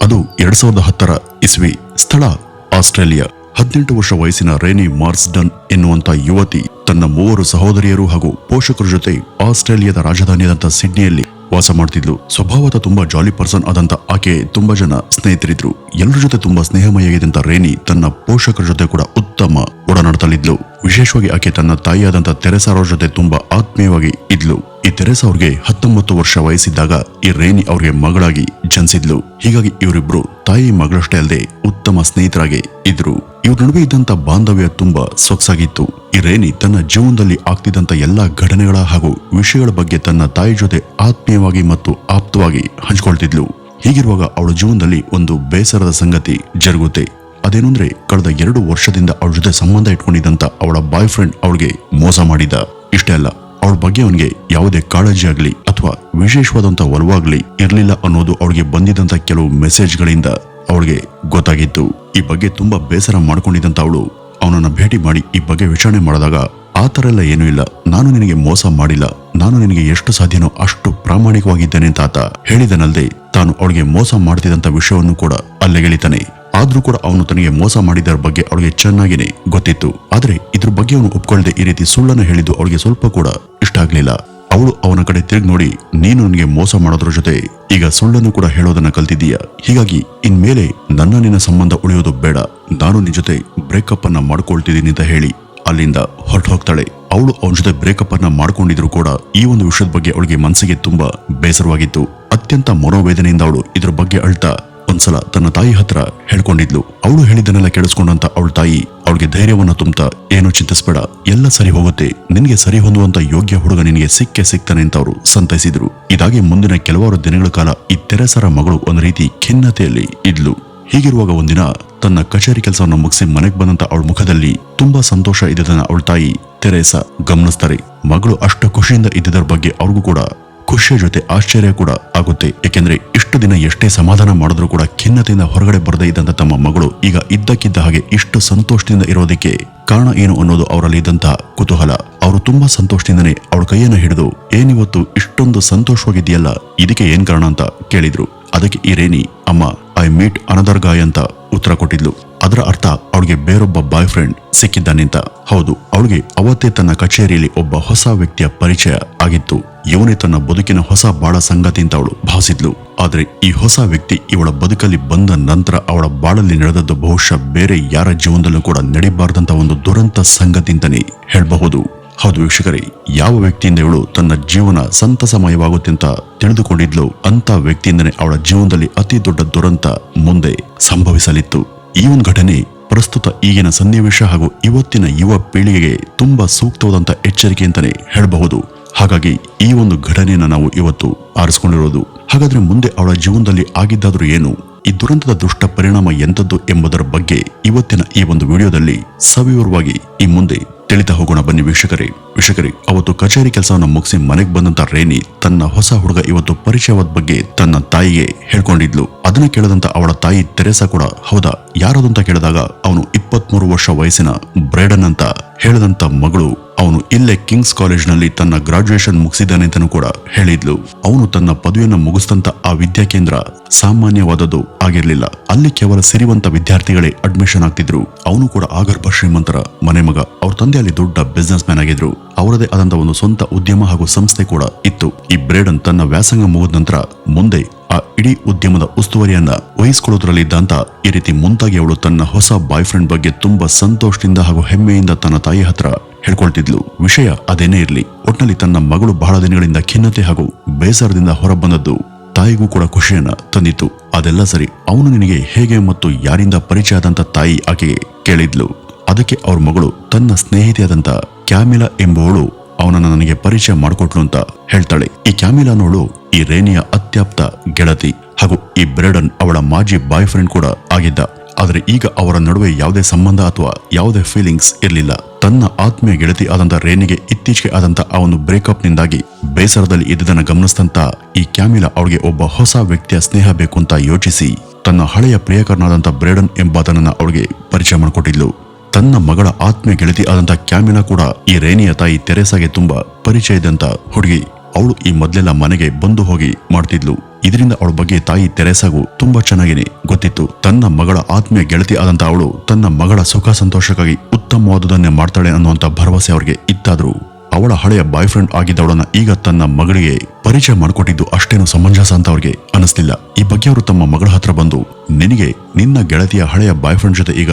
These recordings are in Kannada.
ಅದು 2010 ಇಸ್ವಿ. ಸ್ಥಳ ಆಸ್ಟ್ರೇಲಿಯಾ. 18 ವರ್ಷ ವಯಸ್ಸಿನ ರೇನಿ ಮಾರ್ಸ್ಡನ್ ಎನ್ನುವಂತ ಯುವತಿ ತನ್ನ 3 ಸಹೋದರಿಯರು ಹಾಗೂ ಪೋಷಕರ ಜೊತೆ ಆಸ್ಟ್ರೇಲಿಯಾದ ರಾಜಧಾನಿಯಾದಂಥ ಸಿಡ್ನಿಯಲ್ಲಿ ವಾಸ ಮಾಡ್ತಿದ್ಲು. ಸ್ವಭಾವದ ತುಂಬಾ ಜಾಲಿ ಪರ್ಸನ್ ಆದಂತ ಆಕೆ ತುಂಬಾ ಜನ ಸ್ನೇಹಿತರಿದ್ರು. ಎಲ್ಲರ ಜೊತೆ ತುಂಬಾ ಸ್ನೇಹಮಯಾಗಿದ್ದಂತ ರೇನಿ ತನ್ನ ಪೋಷಕರ ಜೊತೆ ಕೂಡ ಉತ್ತಮ ಒಡನಾಡ್ತಲಿದ್ಲು. ವಿಶೇಷವಾಗಿ ಆಕೆ ತನ್ನ ತಾಯಿಯಾದಂತ ತೆರೆಸಾ ಅವರ ಜೊತೆ ತುಂಬಾ ಆತ್ಮೀಯವಾಗಿ ಇದ್ಲು. ಈ ತೆರೆಸಾ ಅವ್ರಿಗೆ 19 ವರ್ಷ ವಯಸ್ಸಿದ್ದಾಗ ಈ ರೇನಿ ಅವ್ರಿಗೆ ಮಗಳಾಗಿ ಜನಿಸಿದ್ಲು. ಹೀಗಾಗಿ ಇವರಿಬ್ರು ತಾಯಿ ಮಗಳಷ್ಟೇ ಅಲ್ಲದೆ ಉತ್ತಮ ಸ್ನೇಹಿತರಾಗಿ ಇದ್ರು. ಇವ್ರ ನಡುವೆ ಇದ್ದಂತ ಬಾಂಧವ್ಯ ತುಂಬಾ ಸೊಗಸಾಗಿತ್ತು. ಈ ರೇನಿ ತನ್ನ ಜೀವನದಲ್ಲಿ ಆಗ್ತಿದ್ದಂತ ಎಲ್ಲಾ ಘಟನೆಗಳ ಹಾಗೂ ವಿಷಯಗಳ ಬಗ್ಗೆ ತನ್ನ ತಾಯಿ ಜೊತೆ ಆತ್ಮೀಯವಾಗಿ ಮತ್ತು ಆಪ್ತವಾಗಿ ಹಂಚ್ಕೊಳ್ತಿದ್ಲು. ಹೀಗಿರುವಾಗ ಅವಳ ಜೀವನದಲ್ಲಿ ಒಂದು ಬೇಸರದ ಸಂಗತಿ ಜರುಗುತ್ತೆ. ಅದೇನಂದ್ರೆ ಕಳೆದ 2 ವರ್ಷದಿಂದ ಅವಳ ಜೊತೆ ಸಂಬಂಧ ಇಟ್ಕೊಂಡಿದ್ದಂತ ಅವಳ ಬಾಯ್ ಫ್ರೆಂಡ್ ಅವಳಿಗೆ ಮೋಸ ಮಾಡಿದ. ಇಷ್ಟೇ ಅಲ್ಲ, ಅವಳ ಬಗ್ಗೆ ಅವನಿಗೆ ಯಾವುದೇ ಕಾಳಜಿ ಆಗ್ಲಿ ಅಥವಾ ವಿಶೇಷವಾದಂತ ಒಲವಾಗ್ಲಿ ಇರ್ಲಿಲ್ಲ ಅನ್ನೋದು ಅವಳಿಗೆ ಬಂದಿದ್ದಂತ ಕೆಲವು ಮೆಸೇಜ್ಗಳಿಂದ ಅವಳಿಗೆ ಗೊತ್ತಾಗಿತ್ತು. ಈ ಬಗ್ಗೆ ತುಂಬಾ ಬೇಸರ ಮಾಡ್ಕೊಂಡಿದ್ದಂತ ಅವಳು ಅವನನ್ನ ಭೇಟಿ ಮಾಡಿ ಈ ಬಗ್ಗೆ ವಿಚಾರಣೆ ಮಾಡಿದಾಗ ಆ ತರ ಎಲ್ಲ ಏನೂ ಇಲ್ಲ, ನಾನು ನಿನಗೆ ಮೋಸ ಮಾಡಿಲ್ಲ, ನಾನು ನಿನಗೆ ಎಷ್ಟು ಸಾಧ್ಯನೋ ಅಷ್ಟು ಪ್ರಾಮಾಣಿಕವಾಗಿದ್ದೇನೆ ಅಂತ ಆತ ಹೇಳಿದನಲ್ಲದೆ ತಾನು ಅವಳಿಗೆ ಮೋಸ ಮಾಡ್ತಿದ್ದಂತ ವಿಷಯವನ್ನು ಕೂಡ ಅಲ್ಲೆಗೆಳಿತಾನೆ. ಆದ್ರೂ ಕೂಡ ಅವನು ತನಗೆ ಮೋಸ ಮಾಡಿದರ ಬಗ್ಗೆ ಅವಳಿಗೆ ಚೆನ್ನಾಗಿನೇ ಗೊತ್ತಿತ್ತು. ಆದ್ರೆ ಇದ್ರ ಬಗ್ಗೆ ಅವನು ಒಪ್ಕೊಳ್ಳದೆ ಈ ರೀತಿ ಸುಳ್ಳನ್ನು ಹೇಳಿದ್ದು ಅವಳಿಗೆ ಸ್ವಲ್ಪ ಕೂಡ ಇಷ್ಟ ಆಗ್ಲಿಲ್ಲ. ಅವಳು ಅವನ ಕಡೆ ತಿರುಗಿ ನೋಡಿ, ನೀನು ನನಗೆ ಮೋಸ ಮಾಡೋದ್ರ ಜೊತೆ ಈಗ ಸುಳ್ಳನ್ನು ಕೂಡ ಹೇಳೋದನ್ನ ಕಲ್ತಿದ್ದೀಯ. ಹೀಗಾಗಿ ಇನ್ಮೇಲೆ ನನ್ನ ನಿನ್ನ ಸಂಬಂಧ ಉಳಿಯೋದು ಬೇಡ, ನಾನು ನಿನ್ ಜೊತೆ ಬ್ರೇಕಪ್ ಅನ್ನ ಮಾಡ್ಕೊಳ್ತಿದ್ದೀನಿ ಅಂತ ಹೇಳಿ ಅಲ್ಲಿಂದ ಹೊರಟು ಹೋಗ್ತಾಳೆ. ಅವಳು ಅವನ ಜೊತೆ ಬ್ರೇಕಪ್ ಅನ್ನ ಮಾಡ್ಕೊಂಡಿದ್ರು ಕೂಡ ಈ ಒಂದು ವಿಷಯದ ಬಗ್ಗೆ ಅವಳಿಗೆ ಮನಸ್ಸಿಗೆ ತುಂಬಾ ಬೇಸರವಾಗಿತ್ತು. ಅತ್ಯಂತ ಮನೋವೇದನೆಯಿಂದ ಅವಳು ಇದ್ರ ಬಗ್ಗೆ ಅಳ್ತಾ ಒಂದ್ಸಲ ತನ್ನ ತಾಯಿ ಹತ್ರ ಹೇಳ್ಕೊಂಡಿದ್ಲು. ಅವಳು ಹೇಳಿದ್ದನ್ನೆಲ್ಲ ಕೇಳಿಸ್ಕೊಂಡಂತ ಅವಳ ತಾಯಿ ಅವಳಿಗೆ ಧೈರ್ಯವನ್ನ ತುಂಬುತ್ತಾ, ಏನು ಚಿಂತಿಸ್ಬೇಡ, ಎಲ್ಲ ಸರಿ ಹೋಗುತ್ತೆ, ನಿನಗೆ ಸರಿ ಹೊಂದುವಂತ ಯೋಗ್ಯ ಹುಡುಗ ನಿನಗೆ ಸಿಕ್ತಾನೆ ಅಂತ ಅವರು ಸಂತೈಸಿದ್ರು. ಇದಾಗಿ ಮುಂದಿನ ಕೆಲವಾರು ದಿನಗಳ ಕಾಲ ಈ ತೆರೆಸರ ಮಗಳು ಒಂದು ರೀತಿ ಖಿನ್ನತೆಯಲ್ಲಿ ಇದ್ಲು. ಹೀಗಿರುವಾಗ ಒಂದಿನ ತನ್ನ ಕಚೇರಿ ಕೆಲಸವನ್ನು ಮುಗಿಸಿ ಮನೆಗೆ ಬಂದಂತ ಅವಳ ಮುಖದಲ್ಲಿ ತುಂಬಾ ಸಂತೋಷ ಇದ್ದದನ್ನ ಅವಳ ತಾಯಿ ತೆರೆಸಾ ಗಮನಿಸ್ತಾರೆ. ಮಗಳು ಅಷ್ಟು ಖುಷಿಯಿಂದ ಇದ್ದದರ ಬಗ್ಗೆ ಅವ್ರಿಗೂ ಕೂಡ ಖುಷಿಯ ಜೊತೆ ಆಶ್ಚರ್ಯ ಕೂಡ ಆಗುತ್ತೆ. ಯಾಕೆಂದ್ರೆ ಇಷ್ಟು ದಿನ ಎಷ್ಟೇ ಸಮಾಧಾನ ಮಾಡಿದ್ರು ಕೂಡ ಖಿನ್ನತೆಯಿಂದ ಹೊರಗಡೆ ಬರದೇ ಇದ್ದಂತ ತಮ್ಮ ಮಗಳು ಈಗ ಇದ್ದಕ್ಕಿದ್ದ ಹಾಗೆ ಇಷ್ಟು ಸಂತೋಷದಿಂದ ಇರೋದಕ್ಕೆ ಕಾರಣ ಏನು ಅನ್ನೋದು ಅವರಲ್ಲಿ ಇದ್ದಂತಹ ಕುತೂಹಲ. ಅವರು ತುಂಬಾ ಸಂತೋಷದಿಂದನೇ ಅವಳ ಕೈಯನ್ನ ಹಿಡಿದು, ಏನಿವತ್ತು ಇಷ್ಟೊಂದು ಸಂತೋಷವಾಗಿದೆಯಲ್ಲ, ಇದಕ್ಕೆ ಏನ್ ಕಾರಣ ಅಂತ ಕೇಳಿದ್ರು. ಅದಕ್ಕೆ ಈ ರೇನಿ, ಅಮ್ಮ, ಐ ಮೀಟ್ ಅನದರ್ ಗಾಯ್ ಅಂತ ಉತ್ತರ ಕೊಟ್ಟಿದ್ಲು. ಅದರ ಅರ್ಥ ಅವಳಿಗೆ ಬೇರೊಬ್ಬ ಬಾಯ್ ಫ್ರೆಂಡ್ ಸಿಕ್ಕಿದ್ದಾನಿಂತ. ಹೌದು, ಅವಳಿಗೆ ಅವತ್ತೇ ತನ್ನ ಕಚೇರಿಯಲ್ಲಿ ಒಬ್ಬ ಹೊಸ ವ್ಯಕ್ತಿಯ ಪರಿಚಯ ಆಗಿತ್ತು. ಇವನೇ ತನ್ನ ಬದುಕಿನ ಹೊಸ ಬಾಳ ಸಂಗತಿ ಅಂತ ಅವಳು ಭಾವಿಸಿದ್ಲು. ಆದ್ರೆ ಈ ಹೊಸ ವ್ಯಕ್ತಿ ಇವಳ ಬದುಕಲ್ಲಿ ಬಂದ ನಂತರ ಅವಳ ಬಾಳಲ್ಲಿ ನಡೆದದ್ದು ಬಹುಶಃ ಬೇರೆ ಯಾರ ಜೀವನದಲ್ಲೂ ಕೂಡ ನಡಿಬಾರ್ದಂತ ಒಂದು ದುರಂತ ಸಂಗತಿ ಅಂತಾನೆ ಹೇಳಬಹುದು. ಹೌದು ವೀಕ್ಷಕರೇ, ಯಾವ ವ್ಯಕ್ತಿಯಿಂದ ಇವಳು ತನ್ನ ಜೀವನ ಸಂತಸಮಯವಾಗುತ್ತೆ ಅಂತ ತಿಳಿದುಕೊಂಡಿದ್ಲು ಅಂತ ವ್ಯಕ್ತಿಯಿಂದನೇ ಅವಳ ಜೀವನದಲ್ಲಿ ಅತಿ ದೊಡ್ಡ ದುರಂತ ಮುಂದೆ ಸಂಭವಿಸಲಿತ್ತು. ಈ ಒಂದು ಘಟನೆ ಪ್ರಸ್ತುತ ಈಗಿನ ಸನ್ನಿವೇಶ ಹಾಗೂ ಇವತ್ತಿನ ಯುವ ಪೀಳಿಗೆಗೆ ತುಂಬಾ ಸೂಕ್ತವಾದಂತ ಎಚ್ಚರಿಕೆ ಅಂತಾನೆ ಹೇಳಬಹುದು. ಹಾಗಾಗಿ ಈ ಒಂದು ಘಟನೆಯನ್ನ ನಾವು ಇವತ್ತು ಆರಿಸಿಕೊಂಡಿರೋದು. ಹಾಗಾದ್ರೆ ಮುಂದೆ ಅವಳ ಜೀವನದಲ್ಲಿ ಆಗಿದ್ದಾದ್ರೂ ಏನು, ಈ ದುರಂತದ ದುಷ್ಟ ಪರಿಣಾಮ ಎಂತದ್ದು ಎಂಬುದರ ಬಗ್ಗೆ ಇವತ್ತಿನ ಈ ಒಂದು ವಿಡಿಯೋದಲ್ಲಿ ಸವಿವರವಾಗಿ ಈ ಮುಂದೆ ತಿಳಿತಾ ಹೋಗೋಣ ಬನ್ನಿ ವೀಕ್ಷಕರೇ. ಅವತ್ತು ಕಚೇರಿ ಕೆಲಸವನ್ನು ಮುಗಿಸಿ ಮನೆಗೆ ಬಂದಂತ ರೇನಿ ತನ್ನ ಹೊಸ ಹುಡುಗ ಇವತ್ತು ಪರಿಚಯವಾದ ಬಗ್ಗೆ ತನ್ನ ತಾಯಿಗೆ ಹೇಳ್ಕೊಂಡಿದ್ಲು. ಅದನ್ನ ಕೇಳದಂತ ಅವಳ ತಾಯಿ ತೆರೆಸಾ ಕೂಡ, ಹೌದಾ, ಯಾರದು ಅಂತ ಕೇಳಿದಾಗ ಅವನು 23 ವರ್ಷ ವಯಸ್ಸಿನ ಬ್ರೇಡನ್ ಅಂತ ಹೇಳದಂತ ಮಗಳು ಅವನು ಇಲ್ಲೇ ಕಿಂಗ್ಸ್ ಕಾಲೇಜ್ನಲ್ಲಿ ತನ್ನ ಗ್ರಾಜುಯೇಷನ್ ಮುಗಿಸಿದ್ದಾನೆ ಅಂತಾನೂ ಕೂಡ ಹೇಳಿದ್ಲು. ಅವನು ತನ್ನ ಪದವಿಯನ್ನು ಮುಗಿಸಿದಂತ ಆ ವಿದ್ಯಾ ಕೇಂದ್ರ ಸಾಮಾನ್ಯವಾದದ್ದು ಆಗಿರ್ಲಿಲ್ಲ. ಅಲ್ಲಿ ಕೇವಲ ಸಿರಿವಂತ ವಿದ್ಯಾರ್ಥಿಗಳೇ ಅಡ್ಮಿಷನ್ ಆಗ್ತಿದ್ರು. ಅವನು ಕೂಡ ಆಗರ್ಭ ಶ್ರೀಮಂತರ ಮನೆ ಮಗ. ಅವ್ರ ತಂದೆ ಅಲ್ಲಿ ದೊಡ್ಡ ಬಿಸ್ನೆಸ್ ಮ್ಯಾನ್ ಆಗಿದ್ರು. ಅವರದೇ ಆದಂತ ಒಂದು ಸ್ವಂತ ಉದ್ಯಮ ಹಾಗೂ ಸಂಸ್ಥೆ ಕೂಡ ಇತ್ತು. ಈ ಬ್ರೇಡನ್ ತನ್ನ ವ್ಯಾಸಂಗ ಮುಗಿದ ನಂತರ ಮುಂದೆ ಆ ಇಡೀ ಉದ್ಯಮದ ಉಸ್ತುವಾರಿಯನ್ನ ವಹಿಸಿಕೊಳ್ಳುವುದರಲ್ಲಿದ್ದಂತ ಈ ರೀತಿ ಮುಂತಾಗಿ ಅವಳು ತನ್ನ ಹೊಸ ಬಾಯ್ ಫ್ರೆಂಡ್ ಬಗ್ಗೆ ತುಂಬಾ ಸಂತೋಷದಿಂದ ಹಾಗೂ ಹೆಮ್ಮೆಯಿಂದ ತನ್ನ ತಾಯಿ ಹತ್ರ ಹೇಳ್ಕೊಳ್ತಿದ್ಲು. ವಿಷಯ ಅದೇನೇ ಇರ್ಲಿ, ಒಟ್ನಲ್ಲಿ ತನ್ನ ಮಗಳು ಬಹಳ ದಿನಗಳಿಂದ ಖಿನ್ನತೆ ಹಾಗೂ ಬೇಸರದಿಂದ ಹೊರಬಂದದ್ದು ತಾಯಿಗೂ ಕೂಡ ಖುಷಿಯನ್ನ ತಂದಿತ್ತು. ಅದೆಲ್ಲ ಸರಿ, ಅವನು ನಿನಗೆ ಹೇಗೆ ಮತ್ತು ಯಾರಿಂದ ಪರಿಚಯ ಆದಂತ ತಾಯಿ ಆಕೆಗೆ ಕೇಳಿದ್ಲು. ಅದಕ್ಕೆ ಅವ್ರ ಮಗಳು ತನ್ನ ಸ್ನೇಹಿತೆಯಾದಂತ ಕ್ಯಾಮಿಲಾ ಎಂಬುವಳು ಅವನನ್ನ ನನಗೆ ಪರಿಚಯ ಮಾಡಿಕೊಟ್ಲು ಅಂತ ಹೇಳ್ತಾಳೆ. ಈ ಕ್ಯಾಮಿಲಾ ಅನ್ನೋಳು ಈ ರೇನಿಯ ಅತ್ಯಾಪ್ತ ಗೆಳತಿ ಹಾಗೂ ಈ ಬ್ರೇಡನ್ ಅವಳ ಮಾಜಿ ಬಾಯ್ ಫ್ರೆಂಡ್ ಕೂಡ ಆಗಿದ್ದ. ಆದ್ರೆ ಈಗ ಅವರ ನಡುವೆ ಯಾವುದೇ ಸಂಬಂಧ ಅಥವಾ ಯಾವುದೇ ಫೀಲಿಂಗ್ಸ್ ಇರಲಿಲ್ಲ. ತನ್ನ ಆತ್ಮೀಯ ಗೆಳತಿ ಆದಂತ ರೇನಿಗೆ ಇತ್ತೀಚೆಗೆ ಆದಂತ ಆ ಒಂದು ಬ್ರೇಕಪ್ ನಿಂದಾಗಿ ಬೇಸರದಲ್ಲಿ ಇದ್ದದನ್ನ ಗಮನಿಸಿದಂತ ಈ ಕ್ಯಾಮಿಲಾ ಅವಳಿಗೆ ಒಬ್ಬ ಹೊಸ ವ್ಯಕ್ತಿಯ ಸ್ನೇಹ ಬೇಕು ಅಂತ ಯೋಚಿಸಿ ತನ್ನ ಹಳೆಯ ಪ್ರಿಯಕರನಾದಂತ ಬ್ರೇಡನ್ ಎಂಬಾತನನ್ನ ಅವಳಿಗೆ ಪರಿಚಯ ಮಾಡಿಕೊಟ್ಟಿದ್ಲು. ತನ್ನ ಮಗಳ ಆತ್ಮೀಯ ಗೆಳತಿ ಆದಂತ ಕ್ಯಾಮಿಲಾ ಕೂಡ ಈ ರೇನಿಯ ತಾಯಿ ತೆರೆಸಾಗೆ ತುಂಬಾ ಪರಿಚಯ ಇದ್ದಂತ ಹುಡುಗಿ. ಅವಳು ಈ ಮೊದಲೆಲ್ಲ ಮನೆಗೆ ಬಂದು ಹೋಗಿ ಮಾಡ್ತಿದ್ಲು. ಇದರಿಂದ ಅವಳ ಬಗ್ಗೆ ತಾಯಿ ತೆರೇಸಾಗೂ ತುಂಬಾ ಚೆನ್ನಾಗೇನೆ ಗೊತ್ತಿತ್ತು. ತನ್ನ ಮಗಳ ಆತ್ಮೀಯ ಗೆಳತಿ ಆದಂತ ಅವಳು ತನ್ನ ಮಗಳ ಸುಖ ಸಂತೋಷಕ್ಕಾಗಿ ಉತ್ತಮವಾದುದನ್ನೇ ಮಾಡ್ತಾಳೆ ಅನ್ನುವಂತ ಭರವಸೆ ಅವ್ರಿಗೆ ಇತ್ತಾದ್ರೂ ಅವಳ ಹಳೆಯ ಬಾಯ್ ಫ್ರೆಂಡ್ ಆಗಿದ್ದವಳನ್ನ ಈಗ ತನ್ನ ಮಗಳಿಗೆ ಪರಿಚಯ ಮಾಡಿಕೊಟ್ಟಿದ್ದು ಅಷ್ಟೇನು ಸಮಂಜಸ ಅಂತ ಅವ್ರಿಗೆ ಅನಿಸ್ತಿಲ್ಲ. ಈ ಬಗ್ಗೆ ಅವರು ತಮ್ಮ ಮಗಳ ಹತ್ರ ಬಂದು, ನಿನಗೆ ನಿನ್ನ ಗೆಳತಿಯ ಹಳೆಯ ಬಾಯ್ ಫ್ರೆಂಡ್ ಜೊತೆ ಈಗ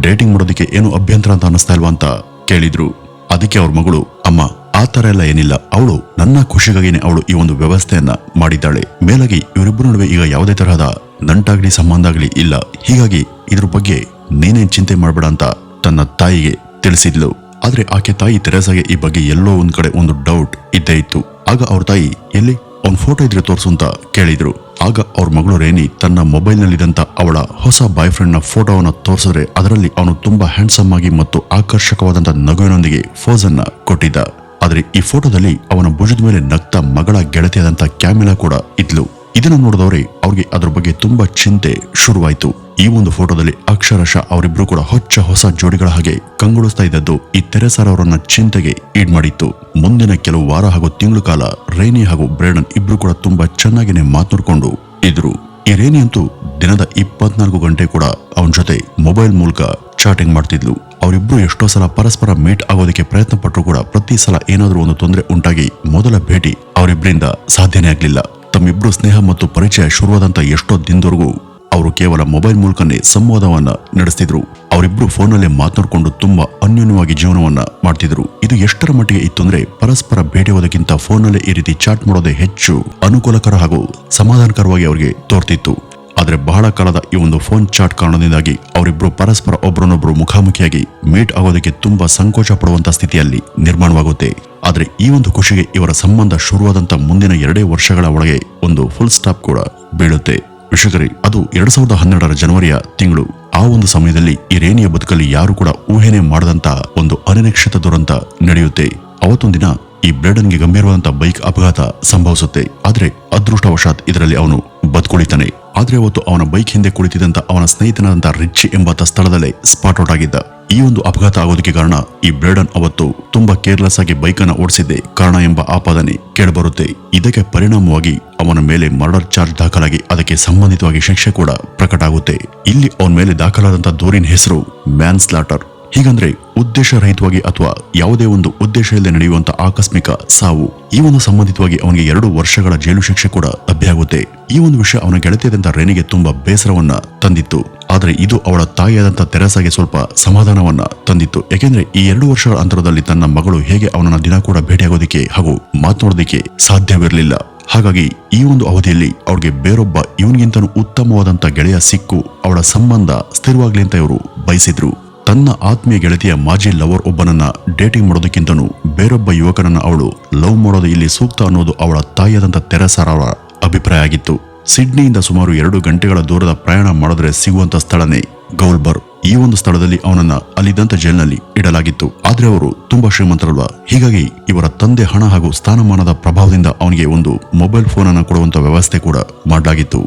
ಡೇಟಿಂಗ್ ಮಾಡೋದಕ್ಕೆ ಏನು ಅಭ್ಯಂತರ ಅಂತ ಅನಿಸ್ತಾ ಇಲ್ವಾ ಅಂತ ಕೇಳಿದ್ರು. ಅದಕ್ಕೆ ಅವ್ರ ಮಗಳು, ಅಮ್ಮ ಆ ತರ ಎಲ್ಲ ಏನಿಲ್ಲ, ಅವಳು ನನ್ನ ಖುಷಿಗಾಗಿನೇ ಅವಳು ಈ ಒಂದು ವ್ಯವಸ್ಥೆಯನ್ನ ಮಾಡಿದ್ದಾಳೆ. ಮೇಲಾಗಿ ಇವರಿಬ್ಬರ ನಡುವೆ ಈಗ ಯಾವುದೇ ತರಹದ ನಂಟಾಗ್ಲಿ ಸಂಬಂಧ ಆಗ್ಲಿ ಇಲ್ಲ. ಹೀಗಾಗಿ ಇದ್ರ ಬಗ್ಗೆ ನೀನೇನ್ ಚಿಂತೆ ಮಾಡ್ಬೇಡ ಅಂತ ತನ್ನ ತಾಯಿಗೆ ತಿಳಿಸಿದ್ಲು. ಆದ್ರೆ ಆಕೆ ತಾಯಿ ತೆರೇಸಾಗೆ ಈ ಬಗ್ಗೆ ಎಲ್ಲೋ ಒಂದ್ ಕಡೆ ಒಂದು ಡೌಟ್ ಇದ್ದೇ ಇತ್ತು. ಆಗ ಅವ್ರ ತಾಯಿ, ಎಲ್ಲಿ ಅವ್ನ್ ಫೋಟೋ ಇದ್ರೆ ತೋರ್ಸು ಅಂತ ಕೇಳಿದ್ರು. ಆಗ ಅವ್ರ ಮಗಳು ರೇನಿ ತನ್ನ ಮೊಬೈಲ್ ನಲ್ಲಿದ್ದಂತ ಅವಳ ಹೊಸ ಬಾಯ್ ಫ್ರೆಂಡ್ ನ ಫೋಟೋವನ್ನ ತೋರಿಸಿದ್ರೆ ಅದರಲ್ಲಿ ಅವನು ತುಂಬಾ ಹ್ಯಾಂಡ್ಸಮ್ ಆಗಿ ಮತ್ತು ಆಕರ್ಷಕವಾದಂತ ನಗುವಿನೊಂದಿಗೆ ಫೋಸ್ ಅನ್ನ ಕೊಟ್ಟಿದ್ದ. ಆದ್ರೆ ಈ ಫೋಟೋದಲ್ಲಿ ಅವನ ಭುಜದ ಮೇಲೆ ನಗ್ತಾ ಮಗಳ ಗೆಳತಿಯಾದಂತ ಕ್ಯಾಮಿಲಾ ಕೂಡ ಇದ್ಲು. ಇದನ್ನ ನೋಡಿದವ್ರೆ ಅವ್ರಿಗೆ ಅದ್ರ ಬಗ್ಗೆ ತುಂಬಾ ಚಿಂತೆ ಶುರುವಾಯ್ತು. ಈ ಒಂದು ಫೋಟೋದಲ್ಲಿ ಅಕ್ಷರಶಃ ಅವರಿಬ್ರು ಕೂಡ ಹೊಸ ಜೋಡಿಗಳ ಹಾಗೆ ಕಂಗೊಳಿಸ್ತಾ ಇದ್ದದ್ದು ಈ ತೆರೇಸಾರ್ ಅವರನ್ನ ಚಿಂತೆಗೆ ಈಡ್ ಮಾಡಿತ್ತು. ಮುಂದಿನ ಕೆಲವು ವಾರ ಹಾಗೂ ತಿಂಗಳು ಕಾಲ ರೇನಿ ಹಾಗೂ ಬ್ರೇಡನ್ ಇಬ್ರು ಕೂಡ ತುಂಬಾ ಚೆನ್ನಾಗಿನೇ ಮಾತನಾಡ್ಕೊಂಡು ಇದ್ರು. ಈ ರೇನಿ ಅಂತೂ ದಿನದ 24 ಗಂಟೆ ಕೂಡ ಅವನ ಜೊತೆ ಮೊಬೈಲ್ ಮೂಲಕ ಚಾಟಿಂಗ್ ಮಾಡ್ತಿದ್ಲು. ಅವರಿಬ್ರು ಎಷ್ಟೋ ಸಲ ಪರಸ್ಪರ ಮೀಟ್ ಆಗೋದಕ್ಕೆ ಪ್ರಯತ್ನ ಪಟ್ಟರು ಕೂಡ ಪ್ರತಿ ಸಲ ಏನಾದ್ರೂ ಒಂದು ತೊಂದರೆ ಉಂಟಾಗಿ ಮೊದಲ ಭೇಟಿ ಅವರಿಬ್ಬರಿಂದ ಸಾಧ್ಯನೇ ಆಗ್ಲಿಲ್ಲ. ತಮ್ಮಿಬ್ರು ಸ್ನೇಹ ಮತ್ತು ಪರಿಚಯ ಶುರುವಾದಂತ ಎಷ್ಟೋ ದಿನದವರೆಗೂ ಅವರು ಕೇವಲ ಮೊಬೈಲ್ ಮೂಲಕನೇ ಸಂವಾದವನ್ನ ನಡೆಸ್ತಿದ್ರು. ಅವರಿಬ್ರು ಫೋನಲ್ಲೇ ಮಾತನಾಡಿಕೊಂಡು ತುಂಬಾ ಅನ್ಯೋನ್ಯವಾಗಿ ಜೀವನವನ್ನ ಮಾಡ್ತಿದ್ರು. ಇದು ಎಷ್ಟರ ಮಟ್ಟಿಗೆ ಇತ್ತು ಅಂದ್ರೆ ಪರಸ್ಪರ ಭೇಟಿ ಹೋದಕ್ಕಿಂತ ಫೋನಲ್ಲೇ ಈ ರೀತಿ ಚಾಟ್ ಮಾಡೋದೇ ಹೆಚ್ಚು ಅನುಕೂಲಕರ ಹಾಗೂ ಸಮಾಧಾನಕರವಾಗಿ ಅವರಿಗೆ ತೋರ್ತಿತ್ತು. ಆದ್ರೆ ಬಹಳ ಕಾಲದ ಈ ಒಂದು ಫೋನ್ ಚಾಟ್ ಕಾರಣದಿಂದಾಗಿ ಅವರಿಬ್ರು ಪರಸ್ಪರ ಒಬ್ಬರನ್ನೊಬ್ರು ಮುಖಾಮುಖಿಯಾಗಿ ಮೀಟ್ ಆಗೋದಕ್ಕೆ ತುಂಬಾ ಸಂಕೋಚ ಪಡುವಂತ ಸ್ಥಿತಿಯಲ್ಲಿ ನಿರ್ಮಾಣವಾಗುತ್ತೆ. ಆದ್ರೆ ಈ ಒಂದು ಖುಷಿಗೆ ಇವರ ಸಂಬಂಧ ಶುರುವಾದಂತ ಮುಂದಿನ 2 ವರ್ಷಗಳ ಒಳಗೆ ಒಂದು ಫುಲ್ ಸ್ಟಾಪ್ ಕೂಡ ಬೀಳುತ್ತೆ. ವೀಕ್ಷಕರೇ, ಅದು 2012 ಜನವರಿಯ ತಿಂಗಳು. ಆ ಒಂದು ಸಮಯದಲ್ಲಿ ಈ ರೇನಿಯ ಬದುಕಲ್ಲಿ ಯಾರು ಕೂಡ ಊಹೆನೆ ಮಾಡದಂತ ಒಂದು ಅನಿರೀಕ್ಷಿತ ದುರಂತ ನಡೆಯುತ್ತೆ. ಅವತ್ತೊಂದಿನ ಈ ಬ್ರೇಡನ್ಗೆ ಗಂಭೀರವಾದಂತ ಬೈಕ್ ಅಪಘಾತ ಸಂಭವಿಸುತ್ತೆ. ಆದ್ರೆ ಅದೃಷ್ಟವಶಾತ್ ಇದರಲ್ಲಿ ಅವನು ಬದುಕುಳಿತಾನೆ. ಆದ್ರೆ ಅವತ್ತು ಅವನ ಬೈಕ್ ಹಿಂದೆ ಕುಳಿತಿದ್ದಂತ ಅವನ ಸ್ನೇಹಿತನಾದಂತ ರಿಚ್ಚಿ ಎಂಬಾತ ಸ್ಥಳದಲ್ಲೇ ಸ್ಪಾಟ್ ಔಟ್ ಆಗಿದ್ದ. ಈ ಒಂದು ಅಪಘಾತ ಆಗೋದಕ್ಕೆ ಕಾರಣ ಈ ಬ್ರೇಡನ್ ಅವತ್ತು ತುಂಬಾ ಕೇರ್ಲೆಸ್ ಆಗಿ ಬೈಕ್ ಅನ್ನ ಓಡಿಸಿದ್ದೆ ಕಾರಣ ಎಂಬ ಆಪಾದನೆ ಕೇಳಬರುತ್ತೆ. ಇದಕ್ಕೆ ಪರಿಣಾಮವಾಗಿ ಅವನ ಮೇಲೆ ಮರ್ಡರ್ ಚಾರ್ಜ್ ದಾಖಲಾಗಿ ಅದಕ್ಕೆ ಸಂಬಂಧಿತವಾಗಿ ಶಿಕ್ಷೆ ಕೂಡ ಪ್ರಕಟ ಆಗುತ್ತೆ. ಇಲ್ಲಿ ಅವನ ಮೇಲೆ ದಾಖಲಾದಂತ ದೂರಿನ ಹೆಸರು ಮ್ಯಾನ್ ಸ್ಲಾಟರ್. ಹೀಗಂದ್ರೆ ಉದ್ದೇಶ ರಹಿತವಾಗಿ ಅಥವಾ ಯಾವುದೇ ಒಂದು ಉದ್ದೇಶ ಇಲ್ಲದೆ ನಡೆಯುವಂತ ಆಕಸ್ಮಿಕ ಸಾವು. ಈ ಒಂದು ಸಂಬಂಧಿತವಾಗಿ ಅವನಿಗೆ 2 ವರ್ಷಗಳ ಜೈಲು ಶಿಕ್ಷೆ ಕೂಡ ಲಭ್ಯ ಆಗುತ್ತೆ. ಈ ಒಂದು ವಿಷಯ ಅವನ ಗೆಳತಿಯಾದಂತ ರೇನಿಗೆ ತುಂಬಾ ಬೇಸರವನ್ನ ತಂದಿತ್ತು. ಆದ್ರೆ ಇದು ಅವಳ ತಾಯಿಯಾದಂತ ತೆರೇಸಾಗೆ ಸ್ವಲ್ಪ ಸಮಾಧಾನವನ್ನ ತಂದಿತ್ತು. ಯಾಕೆಂದ್ರೆ ಈ 2 ವರ್ಷಗಳ ಅಂತರದಲ್ಲಿ ತನ್ನ ಮಗಳು ಹೇಗೆ ಅವನನ್ನ ದಿನ ಕೂಡ ಭೇಟಿಯಾಗೋದಿಕ್ಕೆ ಹಾಗೂ ಮಾತನಾಡೋದಿಕ್ಕೆ ಸಾಧ್ಯವಿರಲಿಲ್ಲ. ಹಾಗಾಗಿ ಈ ಒಂದು ಅವಧಿಯಲ್ಲಿ ಅವಳಿಗೆ ಬೇರೊಬ್ಬ ಇವನಿಗಿಂತನೂ ಉತ್ತಮವಾದಂತ ಗೆಳೆಯ ಸಿಕ್ಕು ಅವಳ ಸಂಬಂಧ ಸ್ಥಿರವಾಗ್ಲಿ ಅಂತ ಇವರು ಬಯಸಿದ್ರು. ತನ್ನ ಆತ್ಮೀಯ ಗೆಳತಿಯ ಮಾಜಿ ಲವರ್ ಒಬ್ಬನನ್ನ ಡೇಟಿಂಗ್ ಮಾಡೋದಕ್ಕಿಂತನೂ ಬೇರೊಬ್ಬ ಯುವಕನನ್ನ ಅವಳು ಲವ್ ಮಾಡೋದು ಇಲ್ಲಿ ಸೂಕ್ತ ಅನ್ನೋದು ಅವಳ ತಾಯಿಯಾದಂತ ತೆರೇಸಾರ ಅವರ ಅಭಿಪ್ರಾಯ ಆಗಿತ್ತು. ಸಿಡ್ನಿಯಿಂದ ಸುಮಾರು 2 ಗಂಟೆಗಳ ದೂರದ ಪ್ರಯಾಣ ಮಾಡಿದ್ರೆ ಸಿಗುವಂತ ಸ್ಥಳನೇ ಗೌಲ್ಬರ್. ಈ ಒಂದು ಸ್ಥಳದಲ್ಲಿ ಅವನನ್ನ ಅಲ್ಲಿದ್ದಂತ ಜೈಲಿನಲ್ಲಿ ಇಡಲಾಗಿತ್ತು. ಆದ್ರೆ ಅವರು ತುಂಬಾ ಶ್ರೀಮಂತರಲ್ವಾ, ಹೀಗಾಗಿ ಇವರ ತಂದೆ ಹಣ ಹಾಗೂ ಸ್ಥಾನಮಾನದ ಪ್ರಭಾವದಿಂದ ಅವನಿಗೆ ಒಂದು ಮೊಬೈಲ್ ಫೋನ್ ಅನ್ನ ಕೊಡುವಂತ ವ್ಯವಸ್ಥೆ ಕೂಡ ಮಾಡಲಾಗಿತ್ತು.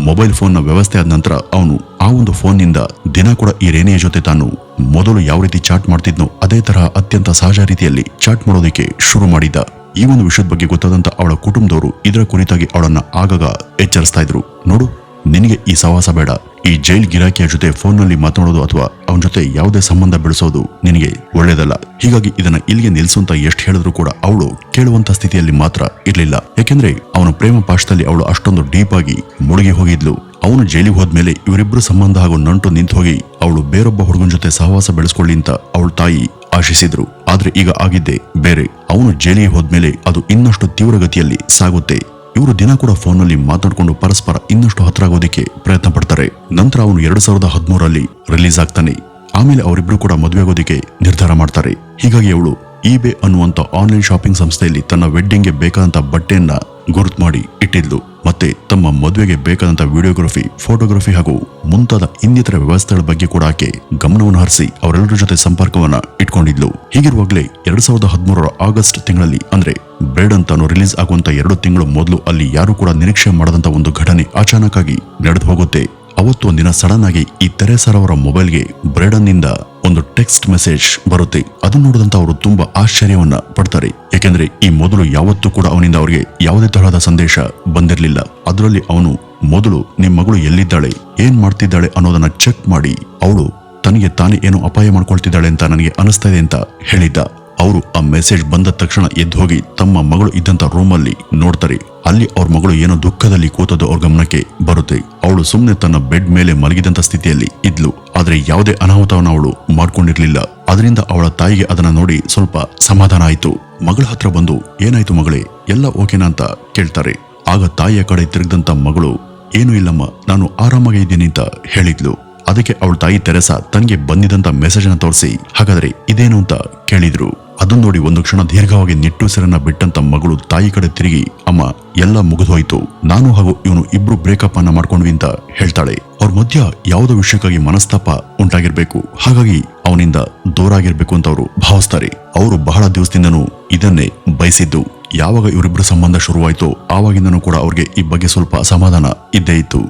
ಮೊಬೈಲ್ ಫೋನ್ ನ ವ್ಯವಸ್ಥೆ ಆದ ನಂತರ ಅವನು ಆ ಒಂದು ಫೋನ್ ನಿಂದ ದಿನ ಕೂಡ ಈ ರೇನಿಯ ಜೊತೆ ತಾನು ಮೊದಲು ಯಾವ ರೀತಿ ಚಾಟ್ ಮಾಡ್ತಿದ್ನೋ ಅದೇ ತರಹ ಅತ್ಯಂತ ಸಹಜ ರೀತಿಯಲ್ಲಿ ಚಾಟ್ ಮಾಡೋದಕ್ಕೆ ಶುರು ಮಾಡಿದ್ದ. ಈ ಒಂದು ವಿಷಯದ ಬಗ್ಗೆ ಗೊತ್ತಾದಂತ ಅವಳ ಕುಟುಂಬದವರು ಇದರ ಕುರಿತಾಗಿ ಅವಳನ್ನ ಆಗಾಗ ಎಚ್ಚರಿಸ್ತಾ ಇದ್ರು. ನೋಡು, ನಿನಗೆ ಈ ಸಹವಾಸ ಬೇಡ. ಈ ಜೈಲ್ ಗಿರಾಕಿಯ ಜೊತೆ ಫೋನ್ ನಲ್ಲಿ ಮಾತನಾಡೋದು ಅಥವಾ ಅವನ ಜೊತೆ ಯಾವುದೇ ಸಂಬಂಧ ಬೆಳೆಸೋದು ನಿನಗೆ ಒಳ್ಳೇದಲ್ಲ. ಹೀಗಾಗಿ ಇದನ್ನ ಇಲ್ಲಿಗೆ ನಿಲ್ಸು ಅಂತ ಎಷ್ಟು ಹೇಳಿದ್ರು ಕೂಡ ಅವಳು ಕೇಳುವಂತ ಸ್ಥಿತಿಯಲ್ಲಿ ಮಾತ್ರ ಇರ್ಲಿಲ್ಲ. ಯಾಕೆಂದ್ರೆ ಅವನ ಪ್ರೇಮ ಪಾಶದಲ್ಲಿ ಅವಳು ಅಷ್ಟೊಂದು ಡೀಪ್ ಆಗಿ ಮುಳುಗಿ ಹೋಗಿದ್ಲು. ಅವನು ಜೈಲಿಗೆ ಹೋದ್ಮೇಲೆ ಇವರಿಬ್ರು ಸಂಬಂಧ ಹಾಗೂ ನಂಟು ನಿಂತು ಹೋಗಿ ಅವಳು ಬೇರೊಬ್ಬ ಹುಡುಗನ ಜೊತೆ ಸಹವಾಸ ಬೆಳೆಸ್ಕೊಳ್ಳಿ ಅಂತ ಅವಳ ತಾಯಿ ಆಶಿಸಿದ್ರು. ಆದ್ರೆ ಈಗ ಆಗಿದ್ದೆ ಬೇರೆ. ಅವನು ಜೈಲಿಗೆ ಹೋದ್ಮೇಲೆ ಅದು ಇನ್ನಷ್ಟು ತೀವ್ರಗತಿಯಲ್ಲಿ ಸಾಗುತ್ತೆ. ಇವರು ದಿನ ಕೂಡ ಫೋನ್ ನಲ್ಲಿ ಮಾತನಾಡಿಕೊಂಡು ಪರಸ್ಪರ ಇನ್ನಷ್ಟು ಹತ್ರ ಆಗೋದಕ್ಕೆ ಪ್ರಯತ್ನ ಪಡ್ತಾರೆ. ನಂತರ ಅವನು 2013ರಲ್ಲಿ ರಿಲೀಸ್ ಆಗ್ತಾನೆ. ಆಮೇಲೆ ಅವರಿಬ್ರು ಕೂಡ ಮದುವೆ ಆಗೋದಕ್ಕೆ ನಿರ್ಧಾರ ಮಾಡ್ತಾರೆ. ಹೀಗಾಗಿ ಅವಳು eBay ಅನ್ನುವಂತ ಆನ್ಲೈನ್ ಶಾಪಿಂಗ್ ಸಂಸ್ಥೆಯಲ್ಲಿ ತನ್ನ ವೆಡ್ಡಿಂಗ್ಗೆ ಬೇಕಾದಂತ ಬಟ್ಟೆಯನ್ನ ಗುರುತು ಮಾಡಿ ಇಟ್ಟಿದ್ಲು. ಮತ್ತೆ ತಮ್ಮ ಮದುವೆಗೆ ಬೇಕಾದಂತ ವಿಡಿಯೋಗ್ರಫಿ, ಫೋಟೋಗ್ರಫಿ ಹಾಗೂ ಮುಂತಾದ ಇನ್ನಿತರ ವ್ಯವಸ್ಥೆಗಳ ಬಗ್ಗೆ ಕೂಡ ಆಕೆ ಗಮನವನ್ನು ಹರಿಸಿ ಅವರೆಲ್ಲರ ಜೊತೆ ಸಂಪರ್ಕವನ್ನ ಇಟ್ಕೊಂಡಿದ್ಲು. ಹೀಗಿರುವಾಗಲೇ 2013ರ ಆಗಸ್ಟ್ ತಿಂಗಳಲ್ಲಿ ಅಂದ್ರೆ ಬ್ರೇಡನ್ ತಾನು ರಿಲೀಸ್ ಆಗುವಂತ 2 ತಿಂಗಳು ಮೊದಲು ಅಲ್ಲಿ ಯಾರು ಕೂಡ ನಿರೀಕ್ಷೆ ಮಾಡದಂತ ಒಂದು ಘಟನೆ ಅಚಾನಕ್ ಆಗಿ ನಡೆದು ಹೋಗುತ್ತೆ. ಅವತ್ತು ಒಂದಿನ ಸಡನ್ ಆಗಿ ಈ ತೆರೇಸರ್ ಅವರ ಮೊಬೈಲ್ಗೆ ಬ್ರೇಡನ್ ನಿಂದ ಒಂದು ಟೆಕ್ಸ್ಟ್ ಮೆಸೇಜ್ ಬರುತ್ತೆ. ಅದನ್ನ ನೋಡಿದಂತ ಅವರು ತುಂಬಾ ಆಶ್ಚರ್ಯವನ್ನ ಪಡ್ತಾರೆ. ಯಾಕೆಂದ್ರೆ ಈ ಮೊದಲು ಯಾವತ್ತೂ ಕೂಡ ಅವನಿಂದ ಅವರಿಗೆ ಯಾವುದೇ ತರಹದ ಸಂದೇಶ ಬಂದಿರಲಿಲ್ಲ. ಅದರಲ್ಲಿ ಅವನು ಮೊದಲು ನಿಮ್ ಮಗಳು ಎಲ್ಲಿದ್ದಾಳೆ, ಏನ್ ಮಾಡ್ತಿದ್ದಾಳೆ ಅನ್ನೋದನ್ನ ಚೆಕ್ ಮಾಡಿ, ಅವಳು ತನಗೆ ತಾನೇ ಏನೋ ಅಪಾಯ ಮಾಡ್ಕೊಳ್ತಿದ್ದಾಳೆ ಅಂತ ನನಗೆ ಅನಿಸ್ತಾ ಇದೆ ಅಂತ ಹೇಳಿದ್ದ. ಅವರು ಆ ಮೆಸೇಜ್ ಬಂದ ತಕ್ಷಣ ಎದ್ದು ಹೋಗಿ ತಮ್ಮ ಮಗಳು ಇದ್ದಂತ ರೂಮ್ ಅಲ್ಲಿ ನೋಡ್ತಾರೆ. ಅಲ್ಲಿ ಅವ್ರ ಮಗಳು ಏನೋ ದುಃಖದಲ್ಲಿ ಕೂತದ್ದು ಅವ್ರ ಗಮನಕ್ಕೆ ಬರುತ್ತೆ. ಅವಳು ಸುಮ್ಮನೆ ತನ್ನ ಬೆಡ್ ಮೇಲೆ ಮಲಗಿದಂತ ಸ್ಥಿತಿಯಲ್ಲಿ ಇದ್ಲು. ಆದ್ರೆ ಯಾವುದೇ ಅನಾಹುತವನ್ನು ಅವಳು ಮಾಡ್ಕೊಂಡಿರ್ಲಿಲ್ಲ. ಅದರಿಂದ ಅವಳ ತಾಯಿಗೆ ಅದನ್ನ ನೋಡಿ ಸ್ವಲ್ಪ ಸಮಾಧಾನ ಆಯ್ತು. ಮಗಳ ಹತ್ರ ಬಂದು ಏನಾಯ್ತು ಮಗಳೇ, ಎಲ್ಲ ಓಕೆನಾ ಅಂತ ಕೇಳ್ತಾರೆ. ಆಗ ತಾಯಿಯ ಕಡೆ ತಿರುಗಿದಂತ ಮಗಳು ಏನೂ ಇಲ್ಲಮ್ಮ, ನಾನು ಆರಾಮಾಗಿ ಇದ್ದೀನಿ ಅಂತ ಹೇಳಿದ್ಲು. ಅದಕ್ಕೆ ಅವಳ ತಾಯಿ ತೆರೆಸಾ ತನಗೆ ಬಂದಿದಂತ ಮೆಸೇಜ್ ಅನ್ನ ತೋರಿಸಿ ಹಾಗಾದ್ರೆ ಇದೇನು ಅಂತ ಕೇಳಿದ್ರು. ಅದನ್ನ ನೋಡಿ ಒಂದು ಕ್ಷಣ ದೀರ್ಘವಾಗಿ ನಿಟ್ಟುಸಿರನ್ನ ಬಿಟ್ಟಂತ ಮಗಳು ತಾಯಿ ಕಡೆ ತಿರುಗಿ ಅಮ್ಮ ಎಲ್ಲ ಮುಗಿದೋಯ್ತು, ನಾನು ಹಾಗೂ ಇವನು ಇಬ್ರು ಬ್ರೇಕಪ್ ಅನ್ನ ಮಾಡ್ಕೊಂಡ್ವಿ ಅಂತ ಹೇಳ್ತಾಳೆ. ಅವ್ರ ಮಧ್ಯ ಯಾವುದೋ ವಿಷಯಕ್ಕಾಗಿ ಮನಸ್ತಾಪ ಉಂಟಾಗಿರ್ಬೇಕು, ಹಾಗಾಗಿ ಅವನಿಂದ ದೂರ ಆಗಿರ್ಬೇಕು ಅಂತ ಅವರು ಭಾವಿಸ್ತಾರೆ. ಅವರು ಬಹಳ ದಿವಸದಿಂದನೂ ಇದನ್ನೇ ಬಯಸಿದ್ದು. ಯಾವಾಗ ಇವರಿಬ್ರು ಸಂಬಂಧ ಶುರುವಾಯ್ತೋ ಆವಾಗಿಂದನೂ ಕೂಡ ಅವ್ರಿಗೆ ಈ ಬಗ್ಗೆ ಸ್ವಲ್ಪ ಅಸಮಾಧಾನ ಇದ್ದೇ ಇತ್ತು.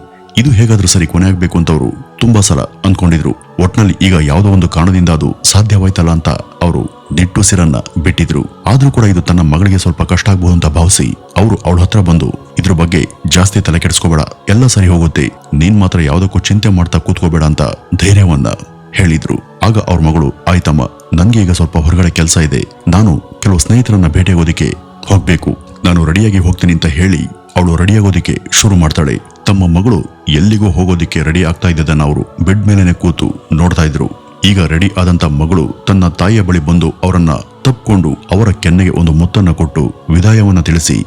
ಇದು ಹೇಗಾದ್ರೂ ಸರಿ ಕೊನೆ ಆಗ್ಬೇಕು ಅಂತ ಅವರು ತುಂಬಾ ಸಲ ಅಂದ್ಕೊಂಡಿದ್ರು. ಒಟ್ನಲ್ಲಿ ಈಗ ಯಾವುದೋ ಒಂದು ಕಾರಣದಿಂದ ಅದು ಸಾಧ್ಯವಾಯ್ತಲ್ಲ ಅಂತ ಅವರು ನಿಟ್ಟುಸಿರನ್ನ ಬಿಟ್ಟಿದ್ರು. ಆದ್ರೂ ಕೂಡ ಇದು ತನ್ನ ಮಗಳಿಗೆ ಸ್ವಲ್ಪ ಕಷ್ಟ ಆಗ್ಬಹುದು ಅಂತ ಭಾವಿಸಿ ಅವರು ಅವಳ ಹತ್ರ ಬಂದು ಇದ್ರ ಬಗ್ಗೆ ಜಾಸ್ತಿ ತಲೆ ಕೆಡಿಸ್ಕೋಬೇಡ, ಎಲ್ಲ ಸರಿ ಹೋಗುತ್ತೆ, ನೀನ್ ಮಾತ್ರ ಯಾವುದಕ್ಕೂ ಚಿಂತೆ ಮಾಡ್ತಾ ಕೂತ್ಕೋಬೇಡ ಅಂತ ಧೈರ್ಯವನ್ನ ಹೇಳಿದ್ರು. ಆಗ ಅವ್ರ ಮಗಳು ಆಯ್ತಮ್ಮ, ನನ್ಗೆ ಈಗ ಸ್ವಲ್ಪ ಹೊರಗಡೆ ಕೆಲಸ ಇದೆ, ನಾನು ಕೆಲವು ಸ್ನೇಹಿತರನ್ನ ಭೇಟಿಯಾಗೋದಿಕ್ಕೆ ಹೋಗ್ಬೇಕು, ನಾನು ರೆಡಿಯಾಗಿ ಹೋಗ್ತೀನಿ ಅಂತ ಹೇಳಿ ಅವಳು ರೆಡಿಯಾಗೋದಿಕ್ಕೆ ಶುರು ಮಾಡ್ತಾಳೆ. ತಮ್ಮ ಮಗಳು ಎಲ್ಲಿಗೋ ಹೋಗೋದಿಕ್ಕೆ ರೆಡಿ ಆಗ್ತಾ ಇದ್ದದನ್ನ ಅವರು ಬೆಡ್ ಮೇಲೆನೆ ಕೂತು ನೋಡ್ತಾ ಇದ್ರು. ಈಗ ರೆಡಿ ಆದಂತ ಮಗಳು ತನ್ನ ತಾಯಿಯ ಬಳಿ ಬಂದು ಅವರನ್ನ ತಪ್ಪಿಕೊಂಡು ಅವರ ಕೆನ್ನೆಗೆ ಒಂದು ಮುತ್ತನ್ನ ಕೊಟ್ಟು ವಿದಾಯವನ್ನ ತಿಳಿಸಿ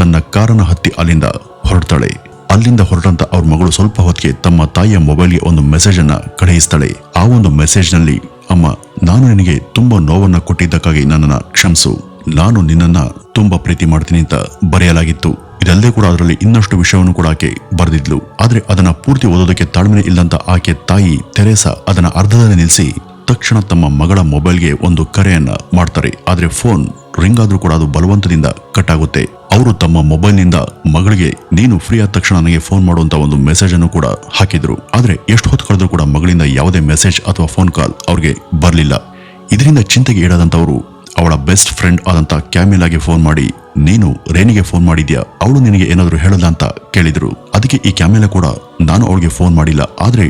ತನ್ನ ಕಾರನ್ನ ಹತ್ತಿ ಅಲ್ಲಿಂದ ಹೊರಡ್ತಾಳೆ. ಅಲ್ಲಿಂದ ಹೊರಟಂತ ಅವ್ರ ಮಗಳು ಸ್ವಲ್ಪ ಹೊತ್ತಿಗೆ ತಮ್ಮ ತಾಯಿಯ ಮೊಬೈಲ್ಗೆ ಒಂದು ಮೆಸೇಜ್ ಅನ್ನ ಕಳುಹಿಸ್ತಾಳೆ. ಆ ಒಂದು ಮೆಸೇಜ್ ನಲ್ಲಿ ಅಮ್ಮ, ನಾನು ನಿನಗೆ ತುಂಬಾ ನೋವನ್ನ ಕೊಟ್ಟಿದ್ದಕ್ಕಾಗಿ ನನ್ನನ್ನ ಕ್ಷಮಿಸು, ನಾನು ನಿನ್ನನ್ನ ತುಂಬಾ ಪ್ರೀತಿ ಮಾಡ್ತೀನಿ ಅಂತ ಬರೆಯಲಾಗಿತ್ತು. ಇದಲ್ಲದೆ ಕೂಡ ಅದರಲ್ಲಿ ಇನ್ನಷ್ಟು ವಿಷಯವನ್ನು ಕೂಡ ಆಕೆ ಬರೆದಿದ್ಲು. ಆದ್ರೆ ಅದನ್ನ ಪೂರ್ತಿ ಓದೋದಕ್ಕೆ ತಾಳ್ಮೆ ಇಲ್ಲಂತ ಆಕೆ ತಾಯಿ ತೆರೇಸಾ ಅದನ್ನ ಅರ್ಧದಲ್ಲಿ ನಿಲ್ಲಿಸಿ ತಕ್ಷಣ ತಮ್ಮ ಮಗಳ ಮೊಬೈಲ್ಗೆ ಒಂದು ಕರೆಯನ್ನ ಮಾಡ್ತಾರೆ. ಆದ್ರೆ ಫೋನ್ ರಿಂಗ್ ಆದ್ರೂ ಕೂಡ ಅದು ಬಲವಂತದಿಂದ ಕಟ್ ಆಗುತ್ತೆ. ಅವರು ತಮ್ಮ ಮೊಬೈಲ್ ನಿಂದ ಮಗಳಿಗೆ ನೀನು ಫ್ರೀ ಆದ ತಕ್ಷಣ ನನಗೆ ಫೋನ್ ಮಾಡುವಂತ ಒಂದು ಮೆಸೇಜ್ ಅನ್ನು ಕೂಡ ಹಾಕಿದ್ರು. ಆದ್ರೆ ಎಷ್ಟು ಹೊತ್ತು ಕಳೆದ್ರೂ ಕೂಡ ಮಗಳಿಂದ ಯಾವುದೇ ಮೆಸೇಜ್ ಅಥವಾ ಫೋನ್ ಕಾಲ್ ಅವ್ರಿಗೆ ಬರ್ಲಿಲ್ಲ. ಇದರಿಂದ ಚಿಂತೆಗೆ ಈಡಾದಂತವರು ಅವಳ ಬೆಸ್ಟ್ ಫ್ರೆಂಡ್ ಆದಂತ ಕ್ಯಾಮಿಲಾಗೆ ಫೋನ್ ಮಾಡಿ ನೀನು ರೇನಿಗೆ ಫೋನ್ ಮಾಡಿದ್ಯಾ, ಅವಳು ನಿನಗೆ ಏನಾದ್ರು ಹೇಳಲ್ಲ ಅಂತ ಕೇಳಿದ್ರು. ಅದಕ್ಕೆ ಈ ಕ್ಯಾಮಿಲಾ ಕೂಡ ನಾನು ಅವಳಿಗೆ ಫೋನ್ ಮಾಡಿಲ್ಲ, ಆದ್ರೆ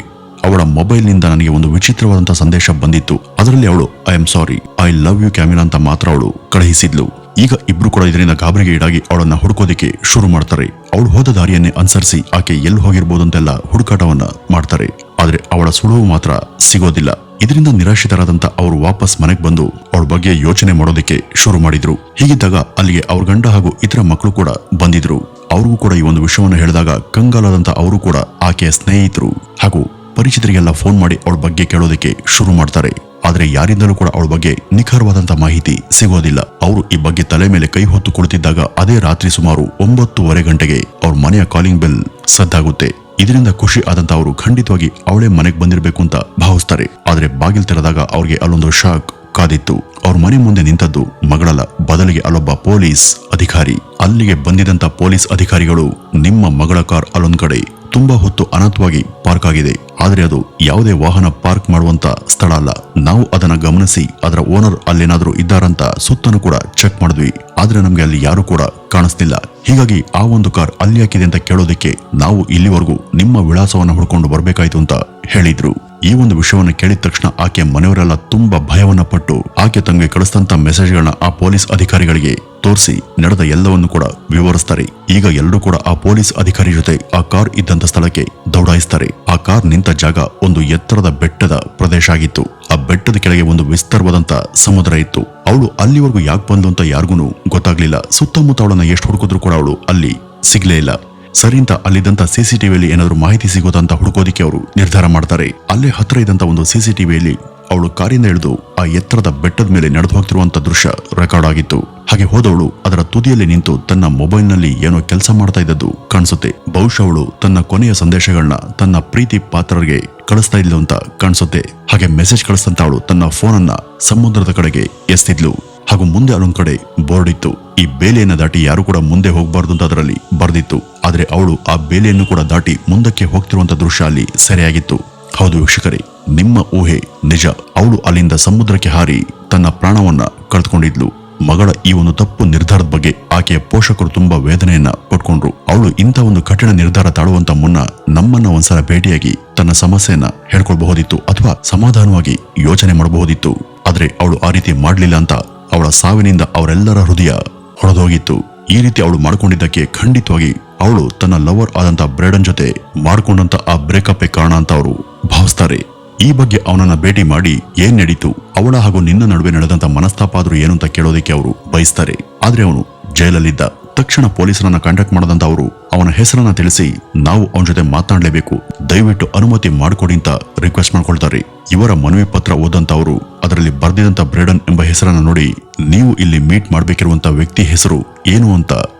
ಅವಳ ಮೊಬೈಲ್ ನಿಂದ ನನಗೆ ಒಂದು ವಿಚಿತ್ರವಾದಂತಹ ಸಂದೇಶ ಬಂದಿತ್ತು, ಅದರಲ್ಲಿ ಅವಳು I am sorry, I love you Camila ಅಂತ ಮಾತ್ರ ಅವಳು ಕಳುಹಿಸಿದ್ಲು. ಈಗ ಇಬ್ರು ಕೂಡ ಇದರಿಂದ ಗಾಬರಿಗೆ ಈಡಾಗಿ ಅವಳನ್ನ ಹುಡುಕೋದಿಕ್ಕೆ ಶುರು ಮಾಡ್ತಾರೆ. ಅವಳು ಹೋದ ದಾರಿಯನ್ನೇ ಅನುಸರಿಸಿ ಆಕೆ ಎಲ್ಲಿ ಹೋಗಿರ್ಬೋದು ಅಂತೆಲ್ಲ ಹುಡುಕಾಟವನ್ನ ಮಾಡ್ತಾರೆ. ಆದ್ರೆ ಅವಳ ಸುಳುವು ಮಾತ್ರ ಸಿಗೋದಿಲ್ಲ. ಇದರಿಂದ ನಿರಾಶಿತರಾದಂತ ಅವರು ವಾಪಸ್ ಮನೆಗೆ ಬಂದು ಅವಳ ಬಗ್ಗೆ ಯೋಚನೆ ಮಾಡೋದಕ್ಕೆ ಶುರು ಮಾಡಿದ್ರು. ಹೀಗಿದ್ದಾಗ ಅಲ್ಲಿಗೆ ಅವ್ರ ಗಂಡ ಹಾಗೂ ಇತರ ಮಕ್ಕಳು ಕೂಡ ಬಂದಿದ್ರು. ಅವ್ರಿಗೂ ಕೂಡ ಈ ಒಂದು ವಿಷಯವನ್ನು ಹೇಳಿದಾಗ ಕಂಗಾಲಾದಂತ ಅವರು ಕೂಡ ಆಕೆಯ ಸ್ನೇಹಿತರು ಹಾಗೂ ಪರಿಚಿತರಿಗೆಲ್ಲ ಫೋನ್ ಮಾಡಿ ಅವಳ ಬಗ್ಗೆ ಕೇಳೋದಕ್ಕೆ ಶುರು ಮಾಡ್ತಾರೆ. ಆದ್ರೆ ಯಾರಿಂದಲೂ ಕೂಡ ಅವಳ ಬಗ್ಗೆ ನಿಖರವಾದಂತ ಮಾಹಿತಿ ಸಿಗೋದಿಲ್ಲ. ಅವರು ಈ ಬಗ್ಗೆ ತಲೆ ಮೇಲೆ ಕೈ ಹೊತ್ತು ಕುಳಿತಿದ್ದಾಗ ಅದೇ ರಾತ್ರಿ ಸುಮಾರು 9:30 ಗಂಟೆಗೆ ಅವ್ರ ಮನೆಯ ಕಾಲಿಂಗ್ ಬೆಲ್ ಸದ್ದಾಗುತ್ತೆ. ಇದರಿಂದ ಖುಷಿ ಆದಂತ ಅವರು ಖಂಡಿತವಾಗಿ ಅವಳೇ ಮನೆಗೆ ಬಂದಿರಬೇಕು ಅಂತ ಭಾವಿಸ್ತಾರೆ. ಆದ್ರೆ ಬಾಗಿಲು ತೆರೆದಾಗ ಅವ್ರಿಗೆ ಅಲ್ಲೊಂದು ಶಾಕ್ ಕಾದಿತ್ತು. ಅವ್ರ ಮನೆ ಮುಂದೆ ನಿಂತದ್ದು ಮಗಳಲ್ಲ, ಬದಲಿಗೆ ಅಲ್ಲೊಬ್ಬ ಪೊಲೀಸ್ ಅಧಿಕಾರಿ. ಅಲ್ಲಿಗೆ ಬಂದಿದಂತ ಪೊಲೀಸ್ ಅಧಿಕಾರಿಗಳು ನಿಮ್ಮ ಮಗಳ ಕಾರ್ ಅಲ್ಲೊಂದ್ ಕಡೆ ತುಂಬಾ ಹೊತ್ತು ಅನಾಥವಾಗಿ ಪಾರ್ಕ್ ಆಗಿದೆ, ಆದ್ರೆ ಅದು ಯಾವುದೇ ವಾಹನ ಪಾರ್ಕ್ ಮಾಡುವಂತ ಸ್ಥಳ ಅಲ್ಲ, ನಾವು ಅದನ್ನ ಗಮನಿಸಿ ಅದರ ಓನರ್ ಅಲ್ಲೇನಾದ್ರೂ ಇದ್ದಾರಂತ ಸುತ್ತನೂ ಕೂಡ ಚೆಕ್ ಮಾಡಿದ್ವಿ, ಆದ್ರೆ ನಮ್ಗೆ ಅಲ್ಲಿ ಯಾರು ಕೂಡ ಕಾಣಿಸ್ತಿಲ್ಲ. ಹೀಗಾಗಿ ಆ ಒಂದು ಕಾರ್ ಅಲ್ಲಿ ಹಾಕಿದೆ ಅಂತ ಕೇಳೋದಕ್ಕೆ ನಾವು ಇಲ್ಲಿವರೆಗೂ ನಿಮ್ಮ ವಿಳಾಸವನ್ನ ಹುಡ್ಕೊಂಡು ಬರ್ಬೇಕಾಯ್ತು ಅಂತ ಹೇಳಿದ್ರು. ಈ ಒಂದು ವಿಷಯವನ್ನ ಕೇಳಿದ ತಕ್ಷಣ ಆಕೆ ಮನೆಯವರೆಲ್ಲ ತುಂಬಾ ಭಯವನ್ನ ಪಟ್ಟು ಆಕೆ ತಮಗೆ ಕಳಿಸಿದಂತ ಮೆಸೇಜ್ಗಳನ್ನ ಆ ಪೊಲೀಸ್ ಅಧಿಕಾರಿಗಳಿಗೆ ತೋರಿಸಿ ನಡೆದ ಎಲ್ಲವನ್ನು ಕೂಡ ವಿವರಿಸ್ತಾರೆ. ಈಗ ಎಲ್ಲರೂ ಕೂಡ ಆ ಪೊಲೀಸ್ ಅಧಿಕಾರಿ ಜೊತೆ ಆ ಕಾರ್ ಇದ್ದಂತ ಸ್ಥಳಕ್ಕೆ ದೌಡಾಯಿಸ್ತಾರೆ. ಆ ಕಾರ್ ನಿಂತ ಜಾಗ ಒಂದು ಎತ್ತರದ ಬೆಟ್ಟದ ಪ್ರದೇಶ ಆಗಿತ್ತು. ಆ ಬೆಟ್ಟದ ಕೆಳಗೆ ಒಂದು ವಿಸ್ತಾರವಾದಂತ ಸಮುದ್ರ ಇತ್ತು. ಅವಳು ಅಲ್ಲಿವರೆಗೂ ಯಾಕೆ ಬಂದು ಅಂತ ಯಾರಿಗೂ ಗೊತ್ತಾಗ್ಲಿಲ್ಲ. ಸುತ್ತಮುತ್ತ ಅವಳನ್ನ ಎಷ್ಟು ಹುಡುಕಿದ್ರು ಕೂಡ ಅವಳು ಅಲ್ಲಿ ಸಿಗ್ಲೇ ಇಲ್ಲ. ಸರಿಂತ ಅಲ್ಲಿದ್ದಂತ ಸಿಸಿಟಿವಿಯಲ್ಲಿ ಏನಾದ್ರು ಮಾಹಿತಿ ಸಿಗೋದಂತ ಹುಡುಕೋದಿಕ್ಕೆ ಅವರು ನಿರ್ಧಾರ ಮಾಡ್ತಾರೆ. ಅಲ್ಲೇ ಹತ್ರ ಇದ್ದಂತ ಒಂದು ಸಿಸಿಟಿವಿಯಲ್ಲಿ ಅವಳು ಕಾರಿಂದ ಇಳಿದು ಆ ಎತ್ತರದ ಬೆಟ್ಟದ ಮೇಲೆ ನಡೆದು ಹೋಗ್ತಿರುವಂತ ದೃಶ್ಯ ರೆಕಾರ್ಡ್ ಆಗಿತ್ತು. ಹಾಗೆ ಹೋದವಳು ಅದರ ತುದಿಯಲ್ಲಿ ನಿಂತು ತನ್ನ ಮೊಬೈಲ್ ನಲ್ಲಿ ಏನೋ ಕೆಲಸ ಮಾಡ್ತಾ ಇದ್ದದ್ದು ಕಾಣಿಸುತ್ತೆ. ಬಹುಶಃ ಅವಳು ತನ್ನ ಕೊನೆಯ ಸಂದೇಶಗಳನ್ನ ತನ್ನ ಪ್ರೀತಿ ಪಾತ್ರರಿಗೆ ಕಳಿಸ್ತಾ ಇದ್ಲು ಅಂತ ಕಾಣಿಸುತ್ತೆ. ಹಾಗೆ ಮೆಸೇಜ್ ಕಳಿಸ್ತಂತ ಅವಳು ತನ್ನ ಫೋನ್ ಅನ್ನ ಸಮುದ್ರದ ಕಡೆಗೆ ಎಸ್ತಿದ್ಲು. ಹಾಗೂ ಮುಂದೆ ಅಲ್ಲೊಂದ್ ಕಡೆ ಬೋರ್ಡ್ ಇತ್ತು, ಈ ಬೇಲಿಯನ್ನ ದಾಟಿ ಯಾರು ಕೂಡ ಮುಂದೆ ಹೋಗಬಾರ್ದು ಅಂತ ಅದರಲ್ಲಿ ಬರ್ದಿತ್ತು. ಆದ್ರೆ ಅವಳು ಆ ಬೇಲಿಯನ್ನು ಕೂಡ ದಾಟಿ ಮುಂದಕ್ಕೆ ಹೋಗ್ತಿರುವಂತ ದೃಶ್ಯ ಅಲ್ಲಿ ಸೆರೆಯಾಗಿತ್ತು. ಹೌದು ವೀಕ್ಷಕರೇ, ನಿಮ್ಮ ಊಹೆ ನಿಜ. ಅವಳು ಅಲ್ಲಿಂದ ಸಮುದ್ರಕ್ಕೆ ಹಾರಿ ತನ್ನ ಪ್ರಾಣವನ್ನ ಕಳೆದುಕೊಂಡಿದ್ಲು. ಮಗಳ ಈ ಒಂದು ತಪ್ಪು ನಿರ್ಧಾರದ ಬಗ್ಗೆ ಆಕೆಯ ಪೋಷಕರು ತುಂಬಾ ವೇದನೆಯನ್ನ ಪಡ್ಕೊಂಡ್ರು. ಅವಳು ಇಂಥ ಒಂದು ಕಠಿಣ ನಿರ್ಧಾರ ತಾಳುವಂತ ಮುನ್ನ ನಮ್ಮನ್ನ ಒಂದ್ಸಲ ಭೇಟಿಯಾಗಿ ತನ್ನ ಸಮಸ್ಯೆಯನ್ನ ಹೇಳ್ಕೊಳ್ಬಹುದಿತ್ತು ಅಥವಾ ಸಮಾಧಾನವಾಗಿ ಯೋಚನೆ ಮಾಡಬಹುದಿತ್ತು. ಆದ್ರೆ ಅವಳು ಆ ರೀತಿ ಮಾಡ್ಲಿಲ್ಲ ಅಂತ ಅವಳ ಸಾವಿನಿಂದ ಅವರೆಲ್ಲರ ಹೃದಯ ಹೊಡೆದೋಗಿತ್ತು. ಈ ರೀತಿ ಅವಳು ಮಾಡ್ಕೊಂಡಿದ್ದಕ್ಕೆ ಖಂಡಿತವಾಗಿ ಅವಳು ತನ್ನ ಲವರ್ ಆದಂತ ಬ್ರೇಡನ್ ಜೊತೆ ಮಾಡ್ಕೊಂಡಂತ ಆ ಬ್ರೇಕಪ್ ಕಾರಣ ಅಂತ ಅವರು ಭಾವಿಸ್ತಾರೆ. ಈ ಬಗ್ಗೆ ಅವನನ್ನ ಭೇಟಿ ಮಾಡಿ ಏನ್ ನಡೀತು, ಅವಳ ಹಾಗೂ ನಿನ್ನ ನಡುವೆ ನಡೆದಂತ ಮನಸ್ತಾಪ ಆದ್ರೂ ಏನು ಅಂತ ಕೇಳೋದಕ್ಕೆ ಅವರು ಬಯಸ್ತಾರೆ. ಆದ್ರೆ ಅವನು ಜೈಲಲ್ಲಿದ್ದ. ತಕ್ಷಣ ಪೊಲೀಸರನ್ನ ಕಾಂಟ್ಯಾಕ್ಟ್ ಮಾಡದಂತ ಅವರು ಅವನ ಹೆಸರನ್ನ ತಿಳಿಸಿ ನಾವು ಅವನ ಜೊತೆ ಮಾತನಾಡಲೇಬೇಕು, ದಯವಿಟ್ಟು ಅನುಮತಿ ಮಾಡಿಕೊಡಿ ಅಂತ ರಿಕ್ವೆಸ್ಟ್ ಮಾಡ್ಕೊಳ್ತಾರೆ. ಇವರ ಮನವಿ ಪತ್ರ ಓದಂತ ಅವರು ಅದರಲ್ಲಿ ಬರ್ದಿದಂತ ಬ್ರೇಡನ್ ಎಂಬ ಹೆಸರನ್ನ ನೋಡಿ ನೀವು ಇಲ್ಲಿ ಮೀಟ್ ಮಾಡ್ಬೇಕಿರುವಂತ ವ್ಯಕ್ತಿ ಹೆಸರು ಏನು ಅಂತ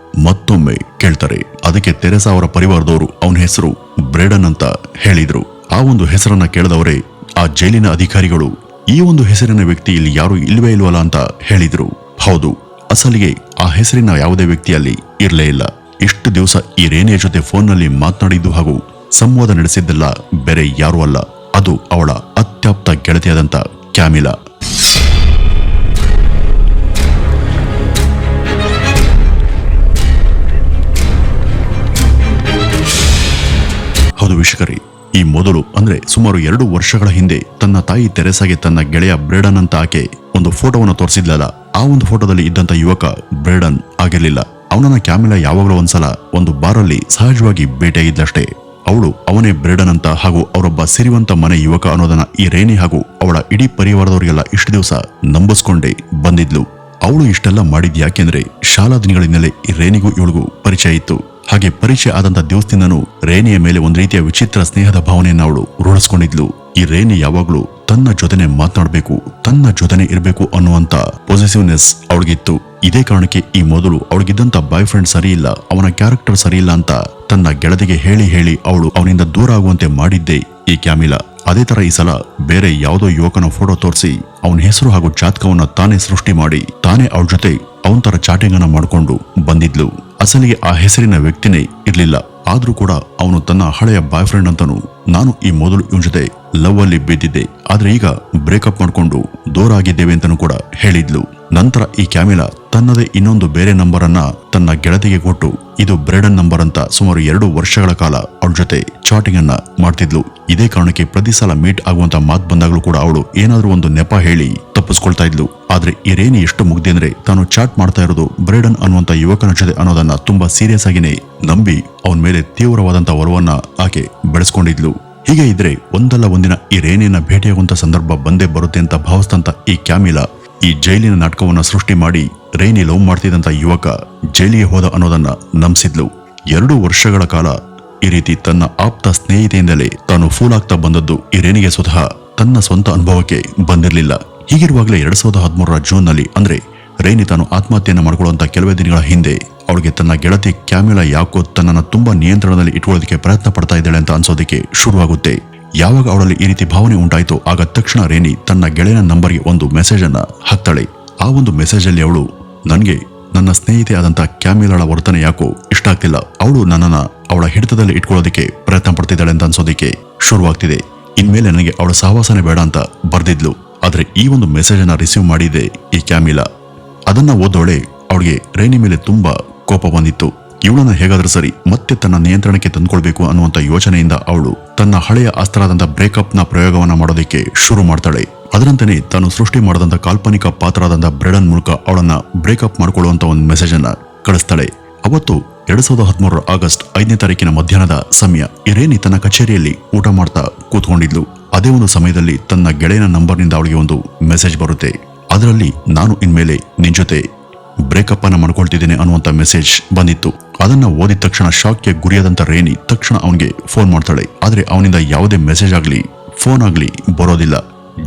ಮತ್ತೊಮ್ಮೆ ಕೇಳ್ತಾರೆ. ಅದಕ್ಕೆ ತೆರೆಸಾ ಅವರ ಪರಿವಾರದವರು ಅವನ ಹೆಸರು ಬ್ರೇಡನ್ ಅಂತ ಹೇಳಿದ್ರು. ಆ ಒಂದು ಹೆಸರನ್ನ ಕೇಳಿದವರೇ ಆ ಜೈಲಿನ ಅಧಿಕಾರಿಗಳು ಈ ಒಂದು ಹೆಸರಿನ ವ್ಯಕ್ತಿ ಇಲ್ಲಿ ಯಾರು ಇಲ್ವೇ ಇಲ್ವಲ್ಲ ಅಂತ ಹೇಳಿದ್ರು. ಹೌದು, ಅಸಲಿಗೆ ಆ ಹೆಸರಿನ ಯಾವುದೇ ವ್ಯಕ್ತಿಯಲ್ಲಿ ಇರಲೇ ಇಲ್ಲ. ಇಷ್ಟು ದಿವಸ ಈ ರೇನಿಯ ಜೊತೆ ಫೋನ್ನಲ್ಲಿ ಮಾತನಾಡಿದ್ದು ಹಾಗೂ ಸಂವಾದ ನಡೆಸಿದ್ದೆಲ್ಲ ಬೇರೆ ಯಾರೂ ಅಲ್ಲ, ಅದು ಅವಳ ಅತ್ಯಾಪ್ತ ಗೆಳತಿಯಾದಂತ ಕ್ಯಾಮಿಲಾ. ಹೌದು ವೀಕ್ಷಕರೇ, ಈ ಮೊದಲು ಅಂದ್ರೆ ಸುಮಾರು 2 ವರ್ಷಗಳ ಹಿಂದೆ ತನ್ನ ತಾಯಿ ತೆರೆಸಾಗೆ ತನ್ನ ಗೆಳೆಯ ಬ್ರೇಡನ್ ಅಂತ ಆಕೆ ಒಂದು ಫೋಟೋವನ್ನು ತೋರಿಸಿದ್ಲಲ್ಲ, ಆ ಒಂದು ಫೋಟೋದಲ್ಲಿ ಇದ್ದಂತ ಯುವಕ ಬ್ರೇಡನ್ ಆಗಿರ್ಲಿಲ್ಲ. ಅವನನ್ನ ಕ್ಯಾಮಿಲಾ ಯಾವಾಗಲೂ ಒಂದ್ಸಲ ಒಂದು ಬಾರಲ್ಲಿ ಸಹಜವಾಗಿ ಭೇಟಿಯಾಗಿದ್ಲಷ್ಟೇ. ಅವಳು ಅವನೇ ಬ್ರೇಡನ್ ಅಂತ ಹಾಗೂ ಅವರೊಬ್ಬ ಸಿರಿವಂತ ಮನೆ ಯುವಕ ಅನ್ನೋದನ್ನ ಈ ರೇನಿ ಹಾಗೂ ಅವಳ ಇಡೀ ಪರಿವಾರದವರಿಗೆಲ್ಲ ಇಷ್ಟು ದಿವಸ ನಂಬಿಸ್ಕೊಂಡೇ ಬಂದಿದ್ಲು. ಅವಳು ಇಷ್ಟೆಲ್ಲ ಮಾಡಿದ್ ಯಾಕೆಂದ್ರೆ ಶಾಲಾ ದಿನಗಳಿಂದಲೇ ಈ ರೇನಿಗೂ ಇವಳಿಗೂ ಪರಿಚಯ ಇತ್ತು. ಹಾಗೆ ಪರಿಚಯ ಆದಂತ ದಿವಸದಿಂದನೂ ರೇನಿಯ ಮೇಲೆ ಒಂದು ರೀತಿಯ ವಿಚಿತ್ರ ಸ್ನೇಹದ ಭಾವನೆಯನ್ನು ಅವಳು ರೂಢಿಸ್ಕೊಂಡಿದ್ಲು. ಈ ರೇನಿ ಯಾವಾಗ್ಲೂ ತನ್ನ ಜೊತೆನೆ ಮಾತನಾಡಬೇಕು, ತನ್ನ ಜೊತೆನೆ ಇರಬೇಕು ಅನ್ನುವಂತ ಪೊಸೆಸಿವ್ನೆಸ್ ಅವಳಿಗಿತ್ತು. ಇದೇ ಕಾರಣಕ್ಕೆ ಈ ಮೊದಲು ಅವಳಿಗಿದ್ದಂತ ಬಾಯ್ ಫ್ರೆಂಡ್ ಸರಿ ಇಲ್ಲ, ಅವನ ಕ್ಯಾರೆಕ್ಟರ್ ಸರಿ ಇಲ್ಲ ಅಂತ ತನ್ನ ಗೆಳತಿಗೆ ಹೇಳಿ ಹೇಳಿ ಅವಳು ಅವನಿಂದ ದೂರ ಆಗುವಂತೆ ಮಾಡಿದ್ದೇ ಈ ಕ್ಯಾಮಿಲಾ. ಅದೇ ತರ ಈ ಸಲ ಬೇರೆ ಯಾವುದೋ ಯುವಕನ ಫೋಟೋ ತೋರಿಸಿ ಅವನ ಹೆಸರು ಹಾಗೂ ಜಾತಕವನ್ನ ತಾನೇ ಸೃಷ್ಟಿ ಮಾಡಿ ತಾನೇ ಅವಳ ಜೊತೆ ಅವನ ತರ ಚಾಟಿಂಗ್ ಅನ್ನ ಮಾಡ್ಕೊಂಡು ಬಂದಿದ್ಲು. ಅಸಲಿಗೆ ಆ ಹೆಸರಿನ ವ್ಯಕ್ತಿನೇ ಇರ್ಲಿಲ್ಲ. ಆದ್ರೂ ಕೂಡ ಅವನು ತನ್ನ ಹಳೆಯ ಬಾಯ್ ಫ್ರೆಂಡ್ ಅಂತಾನು ನಾನು ಈ ಮೊದಲು ಇವನ್ ಜೊತೆ ಲವ್ ಅಲ್ಲಿ ಬಿದ್ದಿದ್ದೆ, ಆದ್ರೆ ಈಗ ಬ್ರೇಕಪ್ ಮಾಡ್ಕೊಂಡು ದೂರ ಆಗಿದ್ದೇವೆ ಅಂತಾನು ಕೂಡ ಹೇಳಿದ್ಲು. ನಂತರ ಈ ಕ್ಯಾಮಿಲಾ ತನ್ನದೇ ಇನ್ನೊಂದು ಬೇರೆ ನಂಬರ್ ಅನ್ನ ತನ್ನ ಗೆಳತಿಗೆ ಕೊಟ್ಟು ಇದು ಬ್ರೇಡನ್ ನಂಬರ್ ಅಂತ ಸುಮಾರು 2 ವರ್ಷಗಳ ಕಾಲ ಅವಳ ಜೊತೆ ಚಾಟಿಂಗ್ ಅನ್ನ ಮಾಡ್ತಿದ್ಲು. ಇದೇ ಕಾರಣಕ್ಕೆ ಪ್ರತಿ ಸಲ ಮೀಟ್ ಆಗುವಂತ ಮಾತು ಬಂದಾಗ್ಲೂ ಕೂಡ ಅವಳು ಏನಾದ್ರೂ ಒಂದು ನೆಪ ಹೇಳಿ ತಪ್ಪಿಸ್ಕೊಳ್ತಾ ಇದ್ಲು. ಆದ್ರೆ ಈ ರೇನಿ ಎಷ್ಟು ಮುಗ್ದೆ ಅಂದ್ರೆ ತಾನು ಚಾಟ್ ಮಾಡ್ತಾ ಇರೋದು ಬ್ರೇಡನ್ ಅನ್ನುವಂತ ಯುವಕನ ಜೊತೆ ಅನ್ನೋದನ್ನ ತುಂಬಾ ಸೀರಿಯಸ್ ಆಗಿನೇ ನಂಬಿ ಅವನ ಮೇಲೆ ತೀವ್ರವಾದಂತ ಒಲವನ್ನ ಆಕೆ ಬೆಳೆಸ್ಕೊಂಡಿದ್ಲು. ಹೀಗೆ ಇದ್ರೆ ಒಂದಲ್ಲ ಒಂದಿನ ಈ ರೇನಿಯನ್ನ ಭೇಟಿಯಾಗುವಂತ ಸಂದರ್ಭ ಬಂದೇ ಬರುತ್ತೆ ಅಂತ ಭಾವಿಸ್ತಂತ ಈ ಕ್ಯಾಮಿಲಾ ಈ ಜೈಲಿನ ನಾಟಕವನ್ನ ಸೃಷ್ಟಿ ಮಾಡಿ ರೇನಿ ಲವ್ ಮಾಡ್ತಿದ್ದಂತ ಯುವಕ ಜೈಲಿಗೆ ಹೋದ ಅನ್ನೋದನ್ನ ನಂಬಿಸಿದ್ಲು. 2 ವರ್ಷಗಳ ಕಾಲ ಈ ರೀತಿ ತನ್ನ ಆಪ್ತ ಸ್ನೇಹಿತೆಯಿಂದಲೇ ತಾನು ಫೂಲ್ ಆಗ್ತಾ ಬಂದದ್ದು ಈ ರೇನಿಗೆ ಸ್ವತಃ ತನ್ನ ಸ್ವಂತ ಅನುಭವಕ್ಕೆ ಬಂದಿರಲಿಲ್ಲ. ಹೀಗಿರುವಾಗಲೇ 2013 ಜೂನ್ ನಲ್ಲಿ ಅಂದ್ರೆ ರೇನಿ ತಾನು ಆತ್ಮಹತ್ಯೆಯನ್ನು ಮಾಡಿಕೊಳ್ಳುವಂತ ಕೆಲವೇ ದಿನಗಳ ಹಿಂದೆ ಅವಳಿಗೆ ತನ್ನ ಗೆಳತಿ ಕ್ಯಾಮಿಲಾ ಯಾಕೋ ತನ್ನನ್ನು ತುಂಬಾ ನಿಯಂತ್ರಣದಲ್ಲಿ ಇಟ್ಕೊಳ್ಳೋದಕ್ಕೆ ಪ್ರಯತ್ನ ಪಡ್ತಾ ಇದ್ದಾಳೆ ಅಂತ ಅನ್ಸೋದಕ್ಕೆ ಶುರುವಾಗುತ್ತೆ. ಯಾವಾಗ ಅವಳಲ್ಲಿ ಈ ರೀತಿ ಭಾವನೆ ಉಂಟಾಯ್ತು ಆಗ ತಕ್ಷಣ ರೇನಿ ತನ್ನ ಗೆಳೆಯನ ನಂಬರ್ಗೆ ಒಂದು ಮೆಸೇಜ್ ಅನ್ನ ಹಾಕ್ತಾಳೆ. ಆ ಒಂದು ಮೆಸೇಜ್ ಅಲ್ಲಿ ಅವಳು ನನಗೆ ನನ್ನ ಸ್ನೇಹಿತೆ ಆದಂತ ಕ್ಯಾಮಿಲಾಳ ವರ್ತನೆ ಯಾಕೋ ಇಷ್ಟ ಆಗ್ತಿಲ್ಲ, ಅವಳು ನನ್ನನ್ನ ಅವಳ ಹಿಡಿತದಲ್ಲಿ ಇಟ್ಕೊಳ್ಳೋದಕ್ಕೆ ಪ್ರಯತ್ನ ಪಡ್ತಿದ್ದಾಳೆ ಅಂತ ಅನ್ಸೋದಕ್ಕೆ ಶುರುವಾಗ್ತಿದೆ, ಇನ್ಮೇಲೆ ನನಗೆ ಅವಳ ಸಹವಾಸನೆ ಬೇಡ ಅಂತ ಬರ್ದಿದ್ಲು. ಆದ್ರೆ ಈ ಒಂದು ಮೆಸೇಜ್ ಅನ್ನ ರಿಸೀವ್ ಮಾಡಿದೆ ಈ ಕ್ಯಾಮಿಲಾ. ಅದನ್ನ ಓದೋಳೆ ಅವಳಿಗೆ ರೇನಿ ಮೇಲೆ ತುಂಬಾ ಕೋಪ ಬಂದಿತ್ತು. ಇವಳನ್ನ ಹೇಗಾದ್ರೂ ಸರಿ ಮತ್ತೆ ತನ್ನ ನಿಯಂತ್ರಣಕ್ಕೆ ತಂದ್ಕೊಳ್ಬೇಕು ಅನ್ನುವಂತ ಯೋಚನೆಯಿಂದ ಅವಳು ತನ್ನ ಹಳೆಯ ಅಸ್ತ್ರವಾದಂತ ಬ್ರೇಕಪ್ ನ ಪ್ರಯೋಗವನ್ನ ಮಾಡೋದಕ್ಕೆ ಶುರು ಮಾಡ್ತಾಳೆ. ಅದರಂತೆಯೇ ತಾನು ಸೃಷ್ಟಿ ಮಾಡದಂತ ಕಾಲ್ಪನಿಕ ಪಾತ್ರರಾದಂತ ಬ್ರೇಡನ್ ಮೂಲಕ ಅವಳನ್ನ ಬ್ರೇಕಪ್ ಮಾಡ್ಕೊಳ್ಳುವಂತ ಒಂದು ಮೆಸೇಜ್ ಅನ್ನ ಕಳಿಸ್ತಾಳೆ. ಅವತ್ತು 2013 ಆಗಸ್ಟ್ 5ನೇ ತಾರೀಕಿನ ಮಧ್ಯಾಹ್ನದ ಸಮಯ ಈ ರೇನಿ ತನ್ನ ಕಚೇರಿಯಲ್ಲಿ ಊಟ ಮಾಡ್ತಾ ಕೂತ್ಕೊಂಡಿದ್ಲು. ಅದೇ ಒಂದು ಸಮಯದಲ್ಲಿ ತನ್ನ ಗೆಳೆಯನ ನಂಬರ್ನಿಂದ ಅವಳಿಗೆ ಒಂದು ಮೆಸೇಜ್ ಬರುತ್ತೆ. ಅದರಲ್ಲಿ ನಾನು ಇನ್ಮೇಲೆ ನಿನ್ ಜೊತೆ ಬ್ರೇಕಪ್ ಅನ್ನ ಮಾಡ್ಕೊಳ್ತಿದ್ದೇನೆ ಅನ್ನುವಂತ ಮೆಸೇಜ್ ಬಂದಿತ್ತು. ಅದನ್ನ ಓದಿದ ತಕ್ಷಣ ಶಾಕ್ಗೆ ಗುರಿಯಾದಂತ ರೇನಿ ತಕ್ಷಣ ಅವನಿಗೆ ಫೋನ್ ಮಾಡ್ತಾಳೆ. ಆದ್ರೆ ಅವನಿಂದ ಯಾವುದೇ ಮೆಸೇಜ್ ಆಗ್ಲಿ ಫೋನ್ ಆಗ್ಲಿ ಬರೋದಿಲ್ಲ.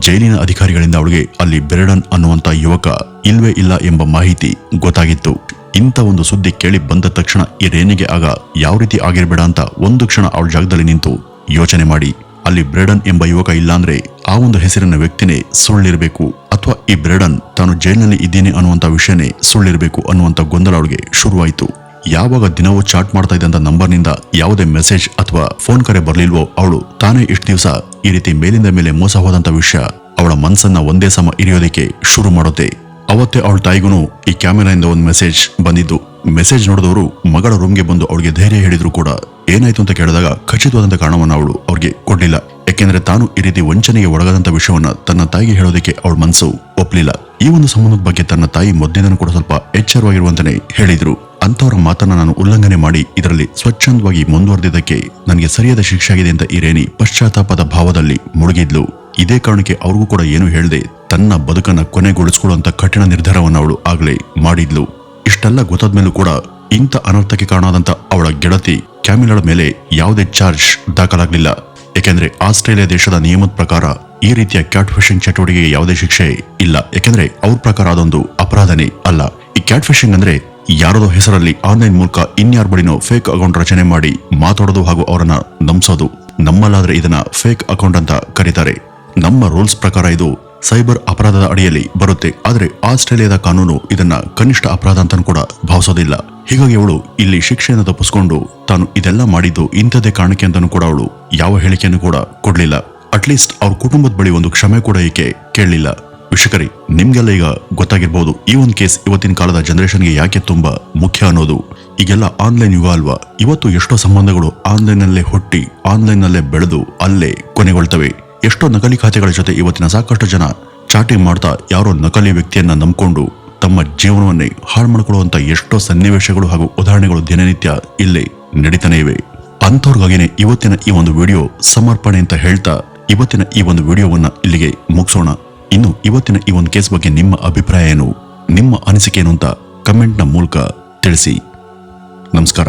ಜೈಲಿನ ಅಧಿಕಾರಿಗಳಿಂದ ಅವಳಿಗೆ ಅಲ್ಲಿ ಬ್ರೇಡನ್ ಅನ್ನುವಂತ ಯುವಕ ಇಲ್ವೇ ಇಲ್ಲ ಎಂಬ ಮಾಹಿತಿ ಗೊತ್ತಾಗಿತ್ತು. ಇಂಥ ಒಂದು ಸುದ್ದಿ ಕೇಳಿ ಬಂದ ತಕ್ಷಣ ಈ ರೇನಿಗೆ ಆಗ ಯಾವ ರೀತಿ ಆಗಿರ್ಬೇಡ ಅಂತ ಒಂದು ಕ್ಷಣ ಅವಳ ಜಾಗದಲ್ಲಿ ನಿಂತು ಯೋಚನೆ ಮಾಡಿ ಅಲ್ಲಿ ಬ್ರೇಡನ್ ಎಂಬ ಯುವಕ ಇಲ್ಲಾಂದ್ರೆ ಆ ಒಂದು ಹೆಸರಿನ ವ್ಯಕ್ತಿನೇ ಸುಳ್ಳಿರ್ಬೇಕು ಅಥವಾ ಈ ಬ್ರೇಡನ್ ತಾನು ಜೈಲಿನಲ್ಲಿ ಇದ್ದೀನಿ ಅನ್ನುವಂತ ವಿಷಯನೇ ಸುಳ್ಳಿರ್ಬೇಕು ಅನ್ನುವಂತ ಗೊಂದಲ ಅವಳಿಗೆ ಶುರುವಾಯಿತು. ಯಾವಾಗ ದಿನವೂ ಚಾಟ್ ಮಾಡ್ತಾ ಇದ್ದಂತ ನಂಬರ್ನಿಂದ ಯಾವುದೇ ಮೆಸೇಜ್ ಅಥವಾ ಫೋನ್ ಕರೆ ಬರ್ಲಿಲ್ವೋ ಅವಳು ತಾನೇ ಇಷ್ಟು ದಿವಸ ಈ ರೀತಿ ಮೇಲಿಂದ ಮೇಲೆ ಮೋಸ ಹೋದಂತ ವಿಷಯ ಅವಳ ಮನಸ್ಸನ್ನ ಒಂದೇ ಸಮ ಇರಿಯೋದಕ್ಕೆ ಶುರು ಮಾಡುತ್ತೆ. ಅವತ್ತೇ ಅವಳ ತಾಯಿಗೂ ಈ ಕ್ಯಾಮೆರಾಯಿಂದ ಒಂದು ಮೆಸೇಜ್ ಬಂದಿದ್ದು. ಮೆಸೇಜ್ ನೋಡಿದವರು ಮಗಳ ರೂಮ್ಗೆ ಬಂದು ಅವಳಿಗೆ ಧೈರ್ಯ ಹೇಳಿದ್ರು ಕೂಡ ಏನಾಯ್ತು ಅಂತ ಕೇಳಿದಾಗ ಖಚಿತವಾದಂತ ಕಾರಣವನ್ನ ಅವಳು ಅವ್ರಿಗೆ ಕೊಡ್ಲಿಲ್ಲ. ಯಾಕೆಂದ್ರೆ ತಾನು ಈ ರೀತಿ ವಂಚನೆಗೆ ಒಳಗಾದಂತ ವಿಷಯವನ್ನ ತನ್ನ ತಾಯಿಗೆ ಹೇಳೋದಕ್ಕೆ ಅವಳ ಮನಸ್ಸು ಒಪ್ಲಿಲ್ಲ. ಈ ಒಂದು ಸಂಬಂಧದ ಬಗ್ಗೆ ತನ್ನ ತಾಯಿ ಮೊದಲಿಂದನೂ ಕೂಡ ಸ್ವಲ್ಪ ಎಚ್ಚರವಾಗಿರುವಂತಾನೆ ಹೇಳಿದ್ರು. ಅಂತವರ ಮಾತನ್ನ ನಾನು ಉಲ್ಲಂಘನೆ ಮಾಡಿ ಇದರಲ್ಲಿ ಸ್ವಚ್ಛಂದವಾಗಿ ಮುಂದುವರೆದಿದ್ದಕ್ಕೆ ನನಗೆ ಸರಿಯಾದ ಶಿಕ್ಷೆ ಆಗಿದೆ ಅಂತ ಈ ರೇಣಿ ಪಶ್ಚಾತ್ತಾಪದ ಭಾವದಲ್ಲಿ ಮುಳುಗಿದ್ಲು. ಇದೇ ಕಾರಣಕ್ಕೆ ಅವ್ರಿಗೂ ಕೂಡ ಏನು ಹೇಳದೆ ತನ್ನ ಬದುಕನ್ನ ಕೊನೆಗೊಳಿಸಿಕೊಳ್ಳುವಂತ ಕಠಿಣ ನಿರ್ಧಾರವನ್ನು ಅವಳು ಆಗ್ಲೇ ಮಾಡಿದ್ಲು. ಇಷ್ಟೆಲ್ಲ ಗೊತ್ತಾದ್ಮೇಲೂ ಕೂಡ ಇಂಥ ಅನರ್ಥಕ್ಕೆ ಕಾರಣವಾದಂತ ಅವಳ ಗೆಳತಿ ಕ್ಯಾಮಿಲಾಳ ಮೇಲೆ ಯಾವುದೇ ಚಾರ್ಜ್ ದಾಖಲಾಗಲಿಲ್ಲ. ಯಾಕೆಂದ್ರೆ ಆಸ್ಟ್ರೇಲಿಯಾ ದೇಶದ ನಿಯಮದ ಪ್ರಕಾರ ಈ ರೀತಿಯ ಕ್ಯಾಟ್ ಫಿಶಿಂಗ್ ಚಟುವಟಿಕೆಗೆ ಯಾವುದೇ ಶಿಕ್ಷೆ ಇಲ್ಲ. ಯಾಕೆಂದ್ರೆ ಅವ್ರ ಪ್ರಕಾರ ಅದೊಂದು ಅಪರಾಧನೇ ಅಲ್ಲ. ಈ ಕ್ಯಾಟ್ ಫಿಶಿಂಗ್ ಅಂದ್ರೆ ಯಾರದೋ ಹೆಸರಲ್ಲಿ ಆನ್ಲೈನ್ ಮೂಲಕ ಇನ್ಯಾರ ಬಳಿನೋ ಫೇಕ್ ಅಕೌಂಟ್ ರಚನೆ ಮಾಡಿ ಮಾತಾಡೋದು ಹಾಗೂ ಅವರನ್ನ ನಂಬಿಸೋದು. ನಮ್ಮಲ್ಲಾದ್ರೆ ಇದನ್ನ ಫೇಕ್ ಅಕೌಂಟ್ ಅಂತ ಕರೀತಾರೆ. ನಮ್ಮ ರೂಲ್ಸ್ ಪ್ರಕಾರ ಇದು ಸೈಬರ್ ಅಪರಾಧದ ಅಡಿಯಲ್ಲಿ ಬರುತ್ತೆ. ಆದ್ರೆ ಆಸ್ಟ್ರೇಲಿಯಾದ ಕಾನೂನು ಇದನ್ನ ಕನಿಷ್ಠ ಅಪರಾಧ ಅಂತ ಕೂಡ ಭಾವಿಸೋದಿಲ್ಲ. ಹೀಗಾಗಿ ಅವಳು ಇಲ್ಲಿ ಶಿಕ್ಷೆಯನ್ನು ತಪ್ಪಿಸ್ಕೊಂಡು ತಾನು ಇದೆಲ್ಲ ಮಾಡಿದ್ದು ಇಂಥದ್ದೇ ಕಾರಣಕ್ಕೆ ಅಂತಾನು ಕೂಡ ಅವಳು ಯಾವ ಹೇಳಿಕೆಯನ್ನು ಕೂಡ ಕೊಡ್ಲಿಲ್ಲ. ಅಟ್ಲೀಸ್ಟ್ ಅವ್ರ ಕುಟುಂಬದ ಬಳಿ ಒಂದು ಕ್ಷಮೆ ಕೂಡ ಈಕೆ ಕೇಳಲಿಲ್ಲ. ವೀಕ್ಷಕರೇ, ನಿಮ್ಗೆಲ್ಲ ಈಗ ಗೊತ್ತಾಗಿರ್ಬೋದು ಈ ಒಂದು ಕೇಸ್ ಇವತ್ತಿನ ಕಾಲದ ಜನರೇಷನ್ಗೆ ಯಾಕೆ ತುಂಬಾ ಮುಖ್ಯ ಅನ್ನೋದು. ಈಗೆಲ್ಲ ಆನ್ಲೈನ್ ಯುಗ ಅಲ್ವಾ. ಇವತ್ತು ಎಷ್ಟೋ ಸಂಬಂಧಗಳು ಆನ್ಲೈನ್ ನಲ್ಲೇ ಹುಟ್ಟಿ ಆನ್ಲೈನ್ ನಲ್ಲೇ ಬೆಳೆದು ಅಲ್ಲೇ ಕೊನೆಗೊಳ್ತವೆ. ಎಷ್ಟೋ ನಕಲಿ ಖಾತೆಗಳ ಜೊತೆ ಇವತ್ತಿನ ಸಾಕಷ್ಟು ಜನ ಚಾಟಿಂಗ್ ಮಾಡ್ತಾ ಯಾರೋ ನಕಲಿ ವ್ಯಕ್ತಿಯನ್ನ ನಂಬಿಕೊಂಡು ತಮ್ಮ ಜೀವನವನ್ನೇ ಹಾಳು ಮಾಡಿಕೊಳ್ಳುವಂತ ಎಷ್ಟೋ ಸನ್ನಿವೇಶಗಳು ಹಾಗೂ ಉದಾಹರಣೆಗಳು ದಿನನಿತ್ಯ ಇಲ್ಲೇ ನಡೀತಾನೆ ಇವೆ. ಅಂಥವ್ರಿಗಾಗಿನೇ ಇವತ್ತಿನ ಈ ಒಂದು ವಿಡಿಯೋ ಸಮರ್ಪಣೆ ಅಂತ ಹೇಳ್ತಾ ಇವತ್ತಿನ ಈ ಒಂದು ವಿಡಿಯೋವನ್ನ ಇಲ್ಲಿಗೆ ಮುಗಿಸೋಣ. ಇನ್ನು ಇವತ್ತಿನ ಈ ಒಂದು ಕೇಸ್ ಬಗ್ಗೆ ನಿಮ್ಮ ಅಭಿಪ್ರಾಯ ಏನು, ನಿಮ್ಮ ಅನಿಸಿಕೆ ಏನು ಅಂತ ಕಮೆಂಟ್ನ ಮೂಲಕ ತಿಳಿಸಿ. ನಮಸ್ಕಾರ.